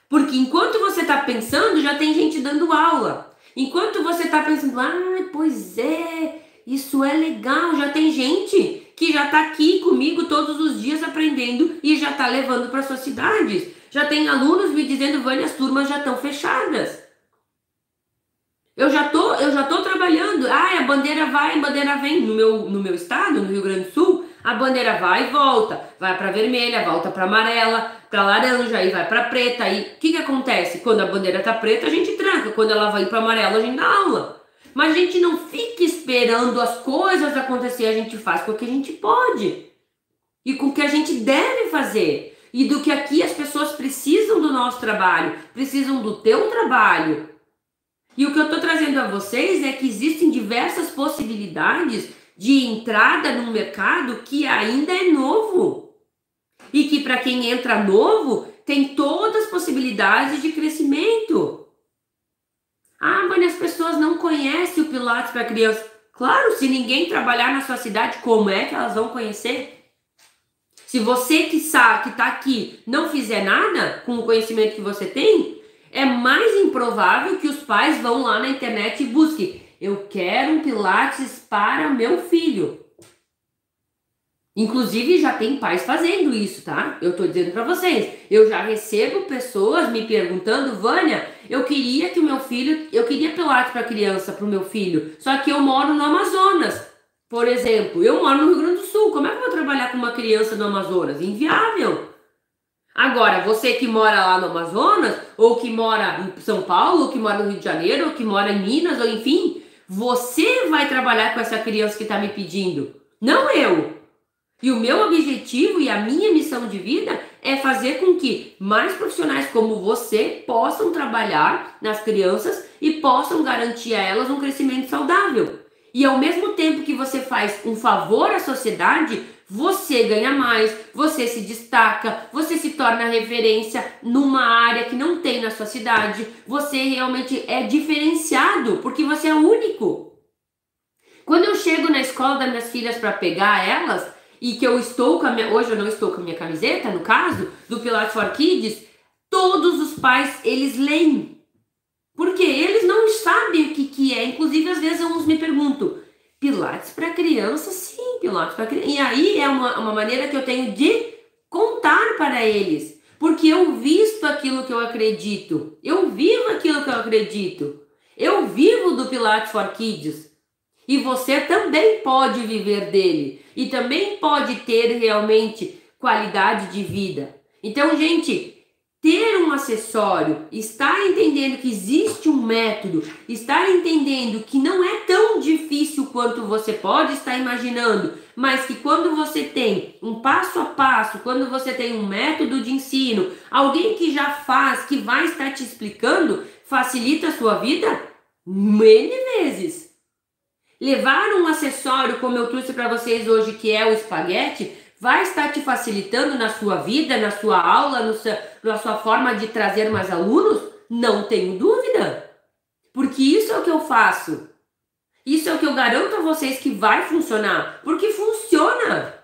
Porque enquanto você está pensando, já tem gente dando aula. Enquanto você está pensando, pois é, isso é legal, já tem gente que já está aqui comigo todos os dias aprendendo e já está levando para suas cidades. Já tem alunos me dizendo, Vânia, as turmas já estão fechadas. Eu já tô trabalhando. A bandeira vai, a bandeira vem. No meu estado, no Rio Grande do Sul, a bandeira vai e volta. Vai para vermelha, volta para amarela, para laranja, aí vai para preta. Aí o que acontece? Quando a bandeira tá preta, a gente tranca. Quando ela vai para amarela, a gente dá aula. Mas a gente não fica esperando as coisas acontecer. A gente faz com o que a gente pode e com o que a gente deve fazer. E do que aqui as pessoas precisam do nosso trabalho, precisam do teu trabalho. E o que eu estou trazendo a vocês é que existem diversas possibilidades de entrada no mercado que ainda é novo. E que para quem entra novo, tem todas as possibilidades de crescimento. Mas as pessoas não conhecem o Pilates para criança. Claro, se ninguém trabalhar na sua cidade, como é que elas vão conhecer? Se você que está aqui não fizer nada com o conhecimento que você tem, é mais improvável que os pais vão lá na internet e busquem. Eu quero um Pilates para meu filho. Inclusive, já tem pais fazendo isso, tá? Eu tô dizendo para vocês. Eu já recebo pessoas me perguntando, Vânia, eu queria Pilates para criança, para o meu filho. Só que eu moro no Amazonas. Por exemplo, eu moro no Rio Grande do Sul. Como é que eu vou trabalhar com uma criança no Amazonas? Inviável. Agora, você que mora lá no Amazonas, ou que mora em São Paulo, ou que mora no Rio de Janeiro, ou que mora em Minas, ou enfim, você vai trabalhar com essa criança que está me pedindo, não eu. E o meu objetivo e a minha missão de vida é fazer com que mais profissionais como você possam trabalhar nas crianças e possam garantir a elas um crescimento saudável. E ao mesmo tempo que você faz um favor à sociedade, você ganha mais, você se destaca, você se torna referência numa área que não tem na sua cidade, você realmente é diferenciado, porque você é único. Quando eu chego na escola das minhas filhas para pegar elas, e que eu estou com hoje eu não estou com a minha camiseta, no caso, do Pilates for Kids, todos os pais, eles leem. Porque eles não sabem o que é. Inclusive, às vezes, uns me perguntam, Pilates para criança? Sim, Pilates para criança. E aí é uma maneira que eu tenho de contar para eles. Porque eu visto aquilo que eu acredito. Eu vivo aquilo que eu acredito. Eu vivo do Pilates for Kids. E você também pode viver dele. E também pode ter realmente qualidade de vida. Então, gente, ter um acessório, estar entendendo que existe um método, estar entendendo que não é tão difícil quanto você pode estar imaginando, mas que quando você tem um passo a passo, quando você tem um método de ensino, alguém que já faz, que vai estar te explicando, facilita a sua vida N vezes. Levar um acessório, como eu trouxe para vocês hoje, que é o espaguete, vai estar te facilitando na sua vida, na sua aula, na sua forma de trazer mais alunos? Não tenho dúvida. Porque isso é o que eu faço. Isso é o que eu garanto a vocês que vai funcionar. Porque funciona.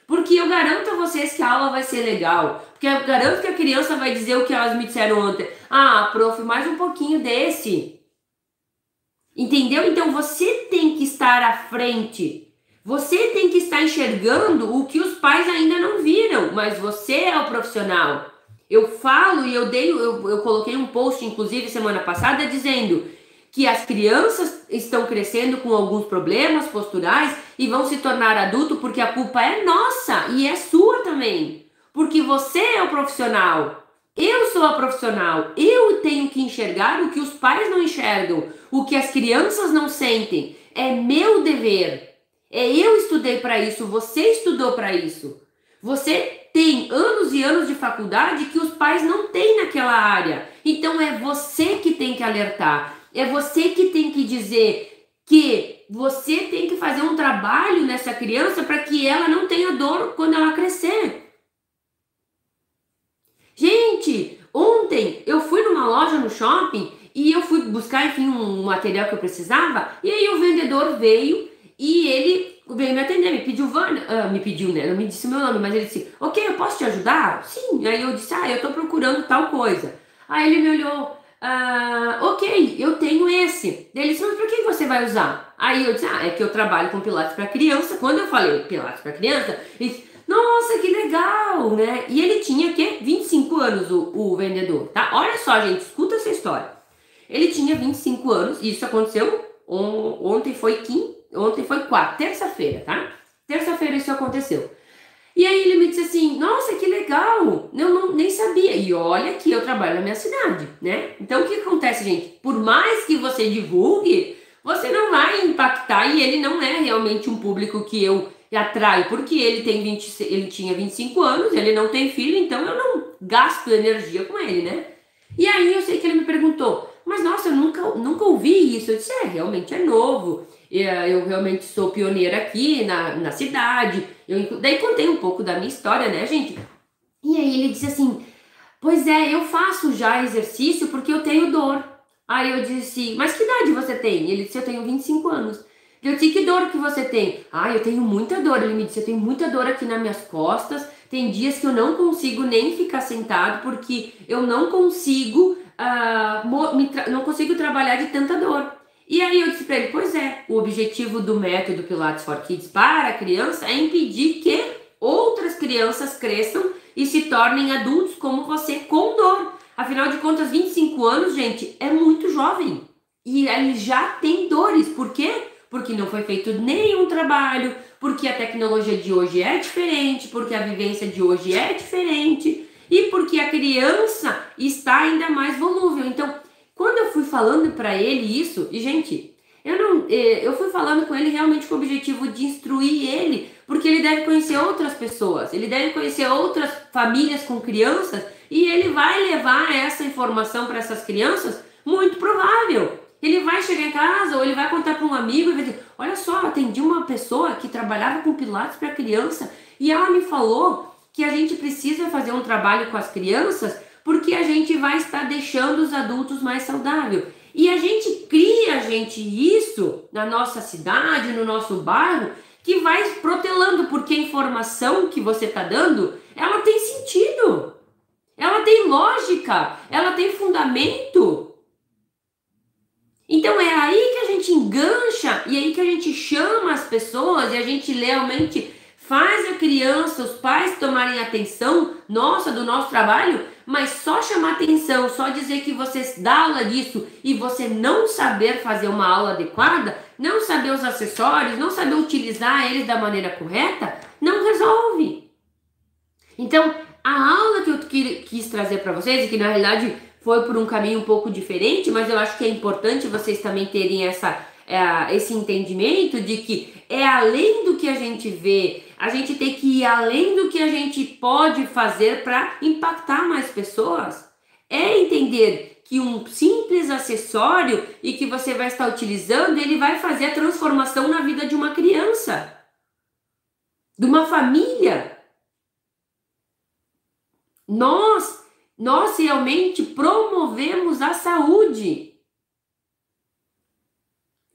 Porque eu garanto a vocês que a aula vai ser legal. Porque eu garanto que a criança vai dizer o que elas me disseram ontem. Ah, prof, mais um pouquinho desse. Entendeu? Então você tem que estar à frente. Você tem que estar enxergando o que os pais ainda não viram. Mas você é o profissional. Eu falo e eu coloquei um post, inclusive, semana passada, dizendo que as crianças estão crescendo com alguns problemas posturais e vão se tornar adulto porque a culpa é nossa e é sua também. Porque você é o profissional. Eu sou a profissional. Eu tenho que enxergar o que os pais não enxergam, o que as crianças não sentem. É meu dever. Eu estudei para isso, você estudou para isso. Você tem anos e anos de faculdade que os pais não têm naquela área. Então é você que tem que alertar. É você que tem que dizer que você tem que fazer um trabalho nessa criança para que ela não tenha dor quando ela crescer. Gente, ontem eu fui numa loja no shopping e eu fui buscar, enfim, um material que eu precisava. E aí o vendedor veio e ele veio me atender, me pediu, me pediu, né? Não me disse o meu nome, mas ele disse, ok, eu posso te ajudar? Sim. Aí eu disse, eu tô procurando tal coisa. Aí ele me olhou, ok, eu tenho esse. Ele disse, mas pra que você vai usar? Aí eu disse, é que eu trabalho com pilates para criança. Quando eu falei pilates para criança, ele disse, nossa, que legal, né? E ele tinha, 25 anos, o vendedor, tá? Olha só, gente, escuta essa história. Ele tinha 25 anos, e isso aconteceu ontem foi quarta, terça-feira, tá? Terça-feira isso aconteceu. E aí ele me disse assim, nossa, que legal, eu nem sabia. E olha que eu trabalho na minha cidade, né? Então o que acontece, gente? Por mais que você divulgue, você não vai impactar e ele não é realmente um público que eu atraio, porque ele tinha 25 anos, ele não tem filho, então eu não gasto energia com ele, né? E aí eu sei que ele me perguntou, mas nossa, eu nunca ouvi isso. Eu disse, realmente é novo. Eu realmente sou pioneira aqui na cidade. Daí contei um pouco da minha história, né, gente? E aí ele disse assim, pois eu faço já exercício porque eu tenho dor. Aí eu disse, mas que idade você tem? Ele disse, eu tenho 25 anos. Eu disse, que dor que você tem? Eu tenho muita dor. Ele me disse, eu tenho muita dor aqui nas minhas costas. Tem dias que eu não consigo nem ficar sentado porque eu não consigo, não consigo trabalhar de tanta dor. E aí eu disse para ele, pois o objetivo do método Pilates for Kids para a criança é impedir que outras crianças cresçam e se tornem adultos como você com dor. Afinal de contas, 25 anos, gente, é muito jovem. E ele já tem dores. Por quê? Porque não foi feito nenhum trabalho, porque a tecnologia de hoje é diferente, porque a vivência de hoje é diferente e porque a criança está ainda mais volúvel. Então, quando eu fui falando para ele isso, e gente, eu fui falando com ele realmente com o objetivo de instruir ele, porque ele deve conhecer outras pessoas, ele deve conhecer outras famílias com crianças e ele vai levar essa informação para essas crianças, muito provável. Ele vai chegar em casa ou ele vai contar para um amigo e vai dizer, olha só, atendi uma pessoa que trabalhava com pilates para criança e ela me falou que a gente precisa fazer um trabalho com as crianças porque a gente vai estar deixando os adultos mais saudáveis. E a gente cria, isso na nossa cidade, no nosso bairro, que vai protelando, porque a informação que você está dando, ela tem sentido, ela tem lógica, ela tem fundamento. Então é aí que a gente engancha e aí que a gente chama as pessoas e a gente realmente faz a criança, os pais tomarem atenção do nosso trabalho, mas só chamar atenção, só dizer que você dá aula disso e você não saber fazer uma aula adequada, não saber os acessórios, não saber utilizar eles da maneira correta, não resolve. Então, a aula que eu quis trazer para vocês, e que na realidade foi por um caminho um pouco diferente, mas eu acho que é importante vocês também terem esse entendimento de que é além do que a gente vê, a gente tem que ir além do que a gente pode fazer para impactar mais pessoas. É entender que um simples acessório e que você vai estar utilizando, ele vai fazer a transformação na vida de uma criança, de uma família. Nós realmente promovemos a saúde.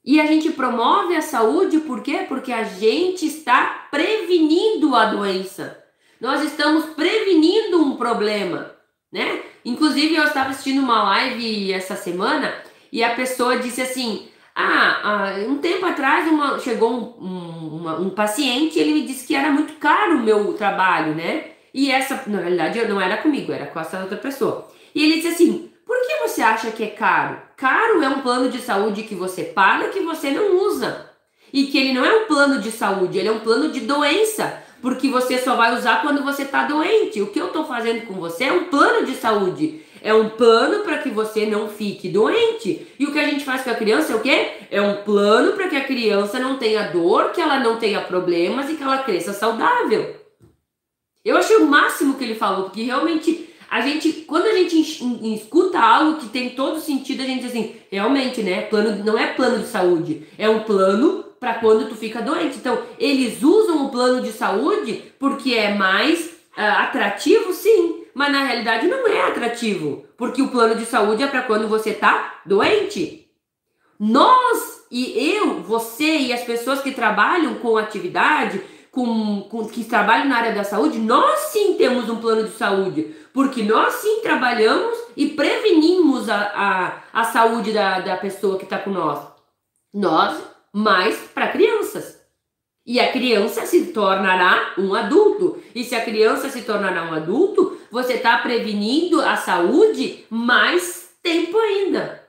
E a gente promove a saúde por quê? Porque a gente está prevenindo a doença. Nós estamos prevenindo um problema, né? Inclusive, eu estava assistindo uma live essa semana e a pessoa disse assim, um tempo atrás chegou um paciente e ele me disse que era muito caro o meu trabalho, né? E essa, na realidade, não era comigo, era com essa outra pessoa. E ele disse assim, por que você acha que é caro? Caro é um plano de saúde que você paga que você não usa. E que ele não é um plano de saúde, ele é um plano de doença. Porque você só vai usar quando você está doente. O que eu estou fazendo com você é um plano de saúde. É um plano para que você não fique doente. E o que a gente faz com a criança é o quê? É um plano para que a criança não tenha dor, que ela não tenha problemas e que ela cresça saudável. Eu achei o máximo que ele falou, porque realmente quando a gente escuta algo que tem todo sentido, a gente diz assim, realmente, né? Não é plano de saúde, é um plano para quando tu fica doente. Então, eles usam o plano de saúde porque é mais atrativo, sim, mas na realidade não é atrativo, porque o plano de saúde é para quando você tá doente. Nós você e as pessoas que trabalham com atividade, que trabalham na área da saúde, nós sim temos um plano de saúde, porque nós sim trabalhamos e prevenimos a saúde da pessoa que está com nós. Nós, mais para crianças. E a criança se tornará um adulto. E se a criança se tornará um adulto, você está prevenindo a saúde mais tempo ainda.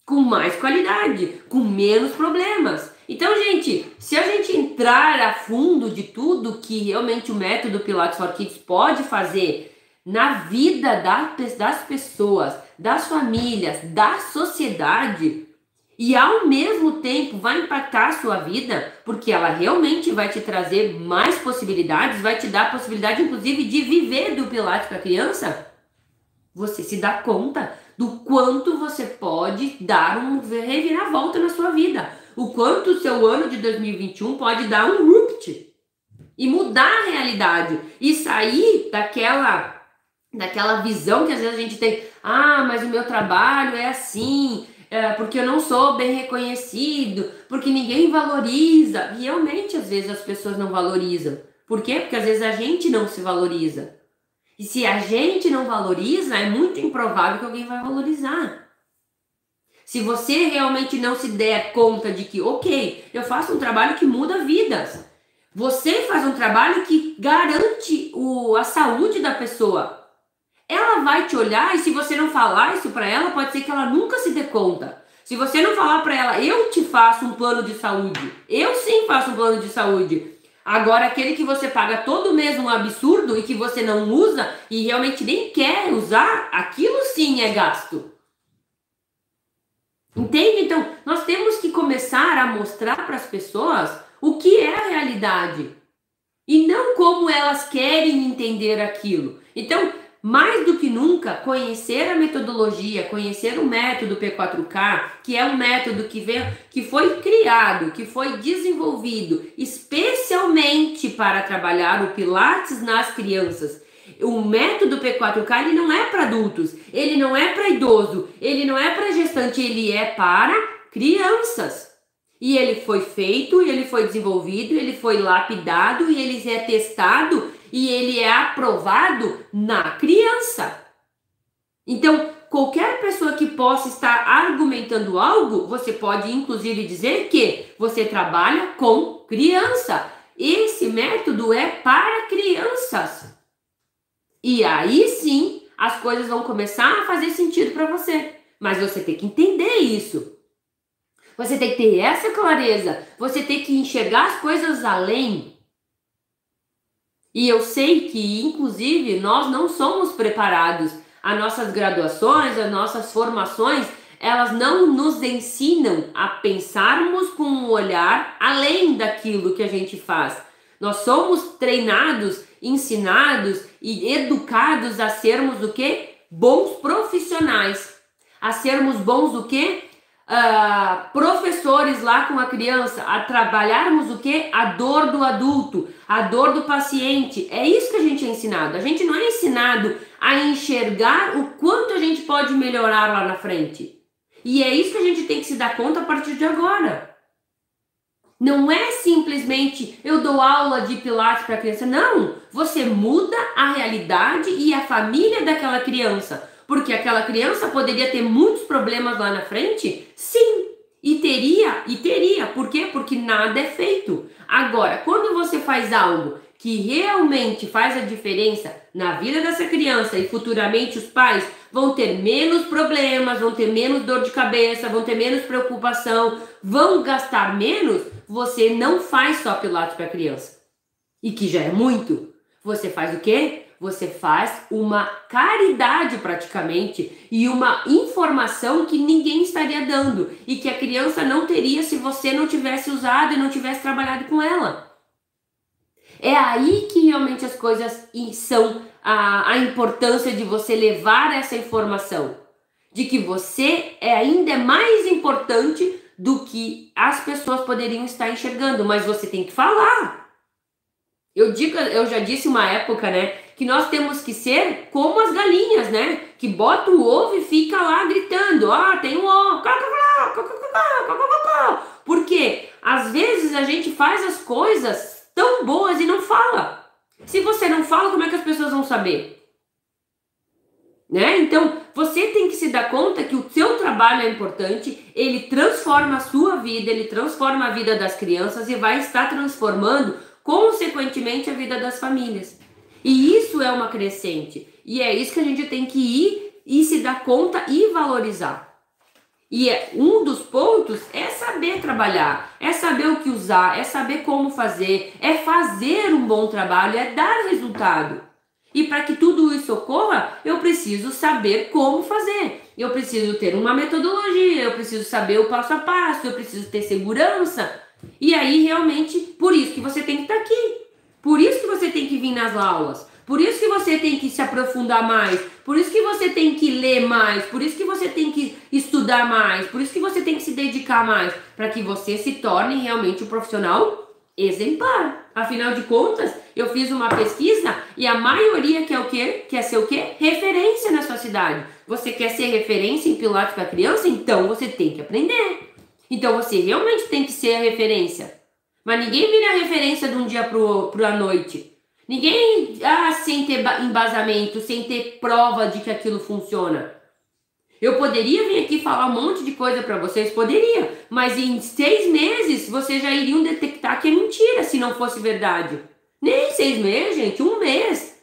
Com mais qualidade, com menos problemas. Então, gente, se a gente entrar a fundo de tudo que realmente o método Pilates for Kids pode fazer na vida das pessoas, das famílias, da sociedade, e ao mesmo tempo vai impactar a sua vida, porque ela realmente vai te trazer mais possibilidades, vai te dar a possibilidade, inclusive, de viver do Pilates para criança, você se dá conta do quanto você pode dar reviravolta na sua vida. O quanto o seu ano de 2021 pode dar um rupt e mudar a realidade e sair daquela visão que às vezes a gente tem, mas o meu trabalho é assim, porque eu não sou bem reconhecido, porque ninguém valoriza. Realmente, às vezes as pessoas não valorizam. Por quê? Porque às vezes a gente não se valoriza. E se a gente não valoriza, é muito improvável que alguém vai valorizar. Se você realmente não se der conta de que, ok, eu faço um trabalho que muda vidas. Você faz um trabalho que garante a saúde da pessoa. Ela vai te olhar e se você não falar isso para ela, pode ser que ela nunca se dê conta. Se você não falar para ela, eu te faço um plano de saúde. Eu sim faço um plano de saúde. Agora, aquele que você paga todo mês um absurdo e que você não usa e realmente nem quer usar, aquilo sim é gasto. Entende? Então, nós temos que começar a mostrar para as pessoas o que é a realidade e não como elas querem entender aquilo. Então, mais do que nunca, conhecer a metodologia, conhecer o método P4K, que é um método que foi criado, que foi desenvolvido especialmente para trabalhar o Pilates nas crianças. O método P4K ele não é para adultos, ele não é para idoso, ele não é para gestante, ele é para crianças. E ele foi feito, ele foi desenvolvido, ele foi lapidado e ele é testado e ele é aprovado na criança. Então, qualquer pessoa que possa estar argumentando algo, você pode inclusive dizer que você trabalha com criança. Esse método é para crianças. E aí sim, as coisas vão começar a fazer sentido para você. Mas você tem que entender isso. Você tem que ter essa clareza. Você tem que enxergar as coisas além. E eu sei que, inclusive, nós não somos preparados. As nossas graduações, as nossas formações, elas não nos ensinam a pensarmos com um olhar além daquilo que a gente faz. Nós somos treinados, ensinados e educados a sermos o quê? Bons profissionais. A sermos bons o quê? Professores lá com a criança, a trabalharmos o quê? A dor do adulto, a dor do paciente. É isso que a gente é ensinado. A gente não é ensinado a enxergar o quanto a gente pode melhorar lá na frente. E é isso que a gente tem que se dar conta a partir de agora. Não é simplesmente eu dou aula de pilates para a criança. Não, você muda a realidade e a família daquela criança. Porque aquela criança poderia ter muitos problemas lá na frente? Sim, e teria. Por quê? Porque nada é feito. Agora, quando você faz algo que realmente faz a diferença na vida dessa criança e futuramente os pais vão ter menos problemas, vão ter menos dor de cabeça, vão ter menos preocupação, vão gastar menos, você não faz só pilates para criança. E que já é muito. Você faz o quê? Você faz uma caridade praticamente e uma informação que ninguém estaria dando e que a criança não teria se você não tivesse usado e não tivesse trabalhado com ela. É aí que realmente as coisas são a importância de você levar essa informação, de que você ainda é mais importante do que as pessoas poderiam estar enxergando, mas você tem que falar. Eu já disse uma época, né, que nós temos que ser como as galinhas, né, que bota o ovo e fica lá gritando, tem um ovo, porque às vezes a gente faz as coisas tão boas e não fala. Se você não fala, como é que as pessoas vão saber? Né? Então, você tem que se dar conta que o seu trabalho é importante, ele transforma a sua vida, ele transforma a vida das crianças e vai estar transformando, consequentemente, a vida das famílias. E isso é uma crescente. E é isso que a gente tem que ir e se dar conta e valorizar. E um dos pontos é saber trabalhar, é saber o que usar, é saber como fazer, é fazer um bom trabalho, é dar resultado. E para que tudo isso ocorra, eu preciso saber como fazer. Eu preciso ter uma metodologia, eu preciso saber o passo a passo, eu preciso ter segurança. E aí, realmente, por isso que você tem que estar aqui. Por isso que você tem que vir nas aulas. Por isso que você tem que se aprofundar mais. Por isso que você tem que ler mais. Por isso que você tem que estudar mais. Por isso que você tem que se dedicar mais. Para que você se torne realmente um profissional exemplar. Afinal de contas, eu fiz uma pesquisa e a maioria quer o quê? Quer ser o quê? Referência na sua cidade. Você quer ser referência em pilates para criança? Então você tem que aprender. Então você realmente tem que ser a referência. Mas ninguém vira referência de um dia para a noite. Ninguém, sem ter embasamento, sem ter prova de que aquilo funciona. Eu poderia vir aqui falar um monte de coisa para vocês, poderia, mas em 6 meses vocês já iriam detectar que é mentira se não fosse verdade. Nem 6 meses, gente, 1 mês.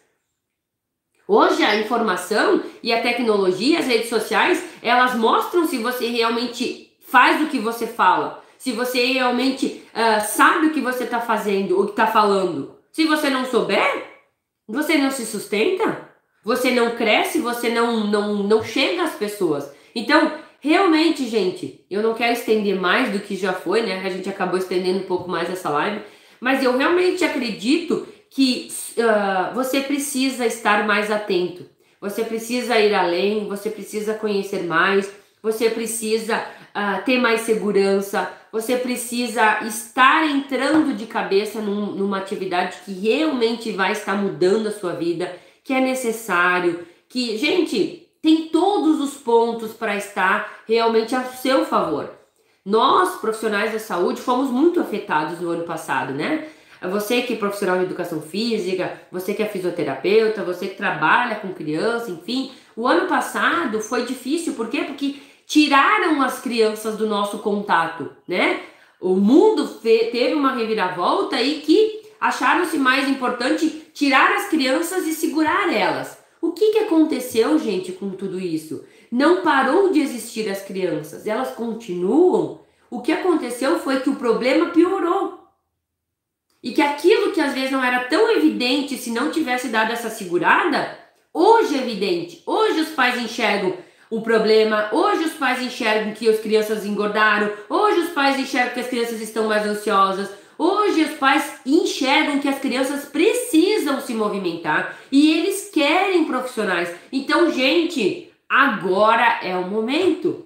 Hoje a informação e a tecnologia, as redes sociais, elas mostram se você realmente faz o que você fala, se você realmente sabe o que você está fazendo, o que está falando. Se você não souber, você não se sustenta, você não cresce, você não chega às pessoas. Então, realmente, gente, eu não quero estender mais do que já foi, né? A gente acabou estendendo um pouco mais essa live, mas eu realmente acredito que você precisa estar mais atento, você precisa ir além, você precisa conhecer mais, você precisa ter mais segurança, você precisa estar entrando de cabeça numa atividade que realmente vai estar mudando a sua vida, que é necessário, que, gente, tem todos os pontos para estar realmente a seu favor. Nós, profissionais da saúde, fomos muito afetados no ano passado, né? Você que é profissional de educação física, você que é fisioterapeuta, você que trabalha com criança, enfim. O ano passado foi difícil, por quê? Porque tiraram as crianças do nosso contato, né? O mundo teve uma reviravolta e que acharam-se mais importante tirar as crianças e segurar elas. O que aconteceu, gente, com tudo isso? Não parou de existir as crianças, elas continuam. O que aconteceu foi que o problema piorou. E que aquilo que às vezes não era tão evidente se não tivesse dado essa segurada, hoje é evidente. Hoje os pais enxergam o problema. Hoje os pais enxergam que as crianças engordaram. Hoje os pais enxergam que as crianças estão mais ansiosas. Hoje os pais enxergam que as crianças precisam se movimentar e eles querem profissionais. Então, gente, agora é o momento.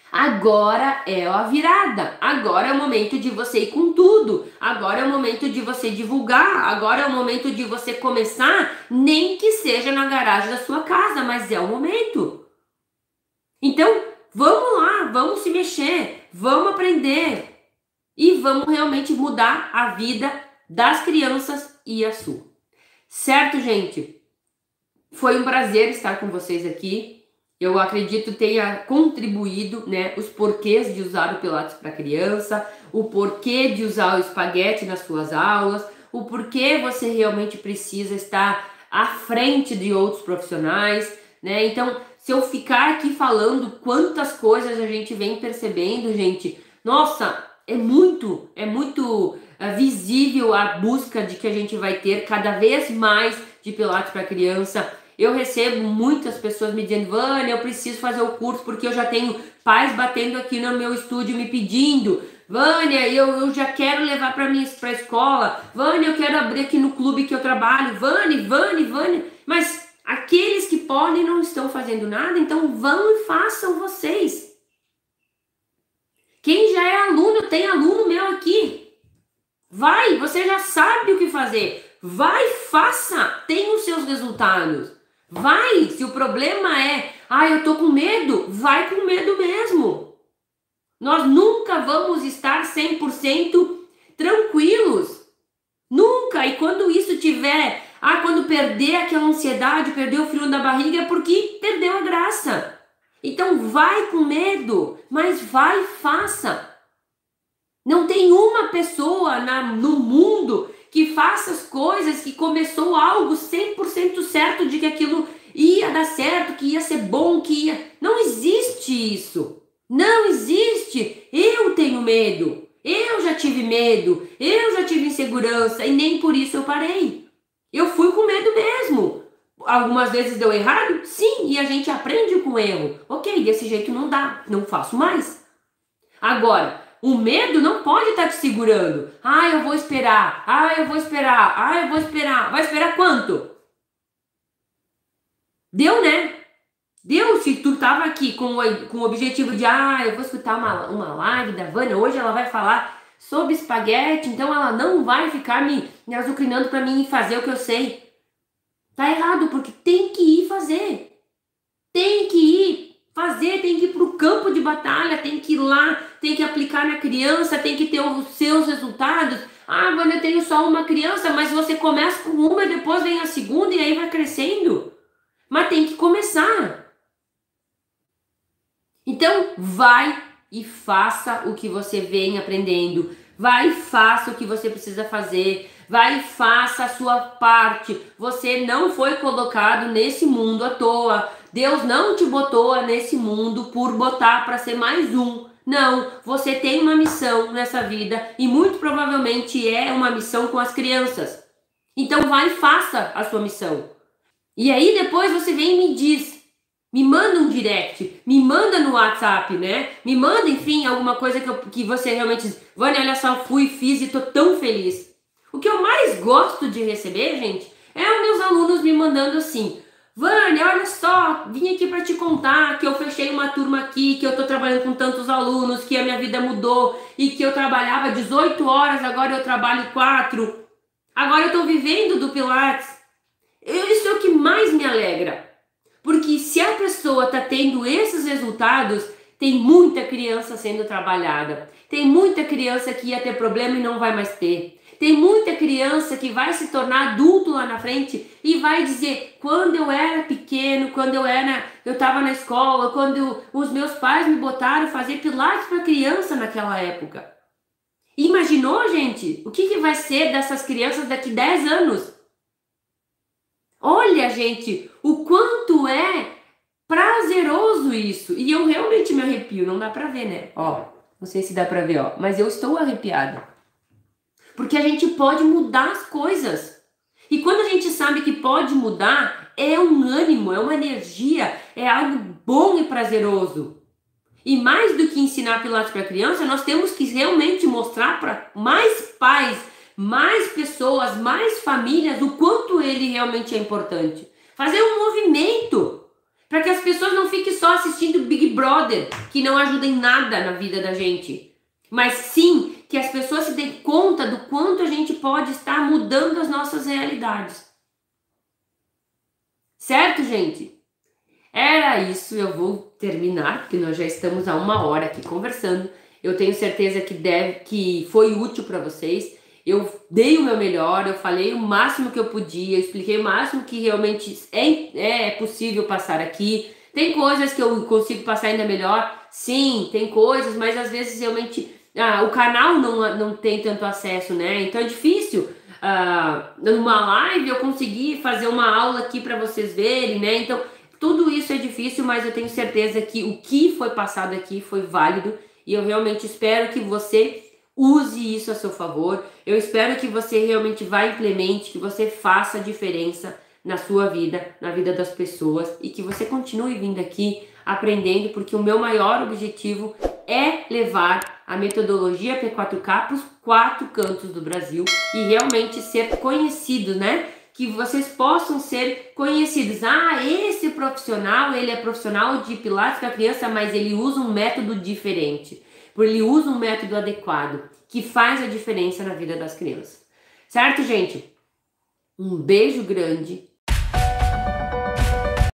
Agora é a virada. Agora é o momento de você ir com tudo. Agora é o momento de você divulgar. Agora é o momento de você começar, nem que seja na garagem da sua casa, mas é o momento. Então, vamos lá, vamos se mexer, vamos aprender e vamos realmente mudar a vida das crianças e a sua. Certo, gente? Foi um prazer estar com vocês aqui. Eu acredito tenha contribuído, né, os porquês de usar o Pilates para criança, o porquê de usar o espaguete nas suas aulas, o porquê você realmente precisa estar à frente de outros profissionais, né? Então, se eu ficar aqui falando quantas coisas a gente vem percebendo, gente, nossa, é muito visível a busca de que a gente vai ter cada vez mais de Pilates para criança. Eu recebo muitas pessoas me dizendo, Vânia, eu preciso fazer o curso porque eu já tenho pais batendo aqui no meu estúdio me pedindo. Vânia, eu já quero levar para a escola. Vânia, eu quero abrir aqui no clube que eu trabalho. Vânia. Mas aqueles que podem não estão fazendo nada, então vão e façam vocês. Quem já é aluno, tem aluno meu aqui. Vai, você já sabe o que fazer. Vai, faça, tem os seus resultados. Vai, se o problema é, eu tô com medo, vai com medo mesmo. Nós nunca vamos estar 100% tranquilos. Nunca, e quando isso tiver, quando perder aquela ansiedade, perder o frio da barriga, é porque perdeu a graça. Então vai com medo, mas vai, faça. Não tem uma pessoa no mundo que faça as coisas, que começou algo 100% certo de que aquilo ia dar certo, que ia ser bom, que ia... Não existe isso. Não existe. Eu tenho medo. Eu já tive medo. Eu já tive insegurança e nem por isso eu parei. Eu fui com medo mesmo. Algumas vezes deu errado? Sim, e a gente aprende com o erro. Ok, desse jeito não dá, não faço mais. Agora, o medo não pode estar te segurando. Eu vou esperar. Eu vou esperar. Vai esperar quanto? Deu, né? Deu, se tu tava aqui com o objetivo de eu vou escutar uma live da Vânia, hoje ela vai falar sobre espaguete, então ela não vai ficar me azucrinando para mim fazer o que eu sei. Tá errado, porque tem que ir fazer. Tem que ir fazer, tem que ir pro campo de batalha, tem que ir lá, tem que aplicar na criança, tem que ter os seus resultados. Vânia, eu tenho só uma criança, mas você começa com uma e depois vem a segunda e aí vai crescendo. Mas tem que começar. Então, vai e faça o que você vem aprendendo. Vai e faça o que você precisa fazer. Vai e faça a sua parte. Você não foi colocado nesse mundo à toa. Deus não te botou nesse mundo por botar para ser mais um. Não, você tem uma missão nessa vida e muito provavelmente é uma missão com as crianças. Então vai e faça a sua missão. E aí depois você vem e me diz, me manda um direct, me manda no WhatsApp, né? Me manda, enfim, alguma coisa que você realmente diz, Vânia, olha só, fui, fiz e tô tão feliz. O que eu mais gosto de receber, gente, é os meus alunos me mandando assim, Vânia, olha só, vim aqui para te contar que eu fechei uma turma aqui, que eu tô trabalhando com tantos alunos, que a minha vida mudou e que eu trabalhava 18 horas, agora eu trabalho 4. Agora eu tô vivendo do Pilates. Isso é o que mais me alegra. Porque se a pessoa tá tendo esses resultados, tem muita criança sendo trabalhada. Tem muita criança que ia ter problema e não vai mais ter. Tem muita criança que vai se tornar adulto lá na frente e vai dizer, quando eu era pequeno, quando eu estava na escola, quando os meus pais me botaram fazer Pilates para criança naquela época. Imaginou, gente? O que vai ser dessas crianças daqui 10 anos? Olha, gente, o quanto é prazeroso isso. E eu realmente me arrepio, não dá pra ver, né? Ó, não sei se dá pra ver, ó, mas eu estou arrepiada. Porque a gente pode mudar as coisas. E quando a gente sabe que pode mudar, é um ânimo, é uma energia, é algo bom e prazeroso. E mais do que ensinar Pilates para criança, nós temos que realmente mostrar para mais pais, mais pessoas, mais famílias o quanto ele realmente é importante. Fazer um movimento para que as pessoas não fiquem só assistindo Big Brother, que não ajuda em nada na vida da gente. Mas sim que as pessoas se deem conta do quanto a gente pode estar mudando as nossas realidades. Certo, gente? Era isso, eu vou terminar, porque nós já estamos há 1 hora aqui conversando. Eu tenho certeza que foi útil para vocês. Eu dei o meu melhor, eu falei o máximo que eu podia, expliquei o máximo que realmente é possível passar aqui. Tem coisas que eu consigo passar ainda melhor, sim, tem coisas, mas às vezes realmente o canal não tem tanto acesso, né? Então é difícil numa live eu conseguir fazer uma aula aqui para vocês verem, né? Então tudo isso é difícil, mas eu tenho certeza que o que foi passado aqui foi válido e eu realmente espero que você use isso a seu favor. Eu espero que você realmente vá implemente, que você faça a diferença na sua vida, na vida das pessoas e que você continue vindo aqui aprendendo, porque o meu maior objetivo é levar a metodologia P4K para os 4 cantos do Brasil e realmente ser conhecido, né? Que vocês possam ser conhecidos. Esse profissional, ele é profissional de Pilates para criança, mas ele usa um método diferente. Ele usa um método adequado, que faz a diferença na vida das crianças. Certo, gente? Um beijo grande.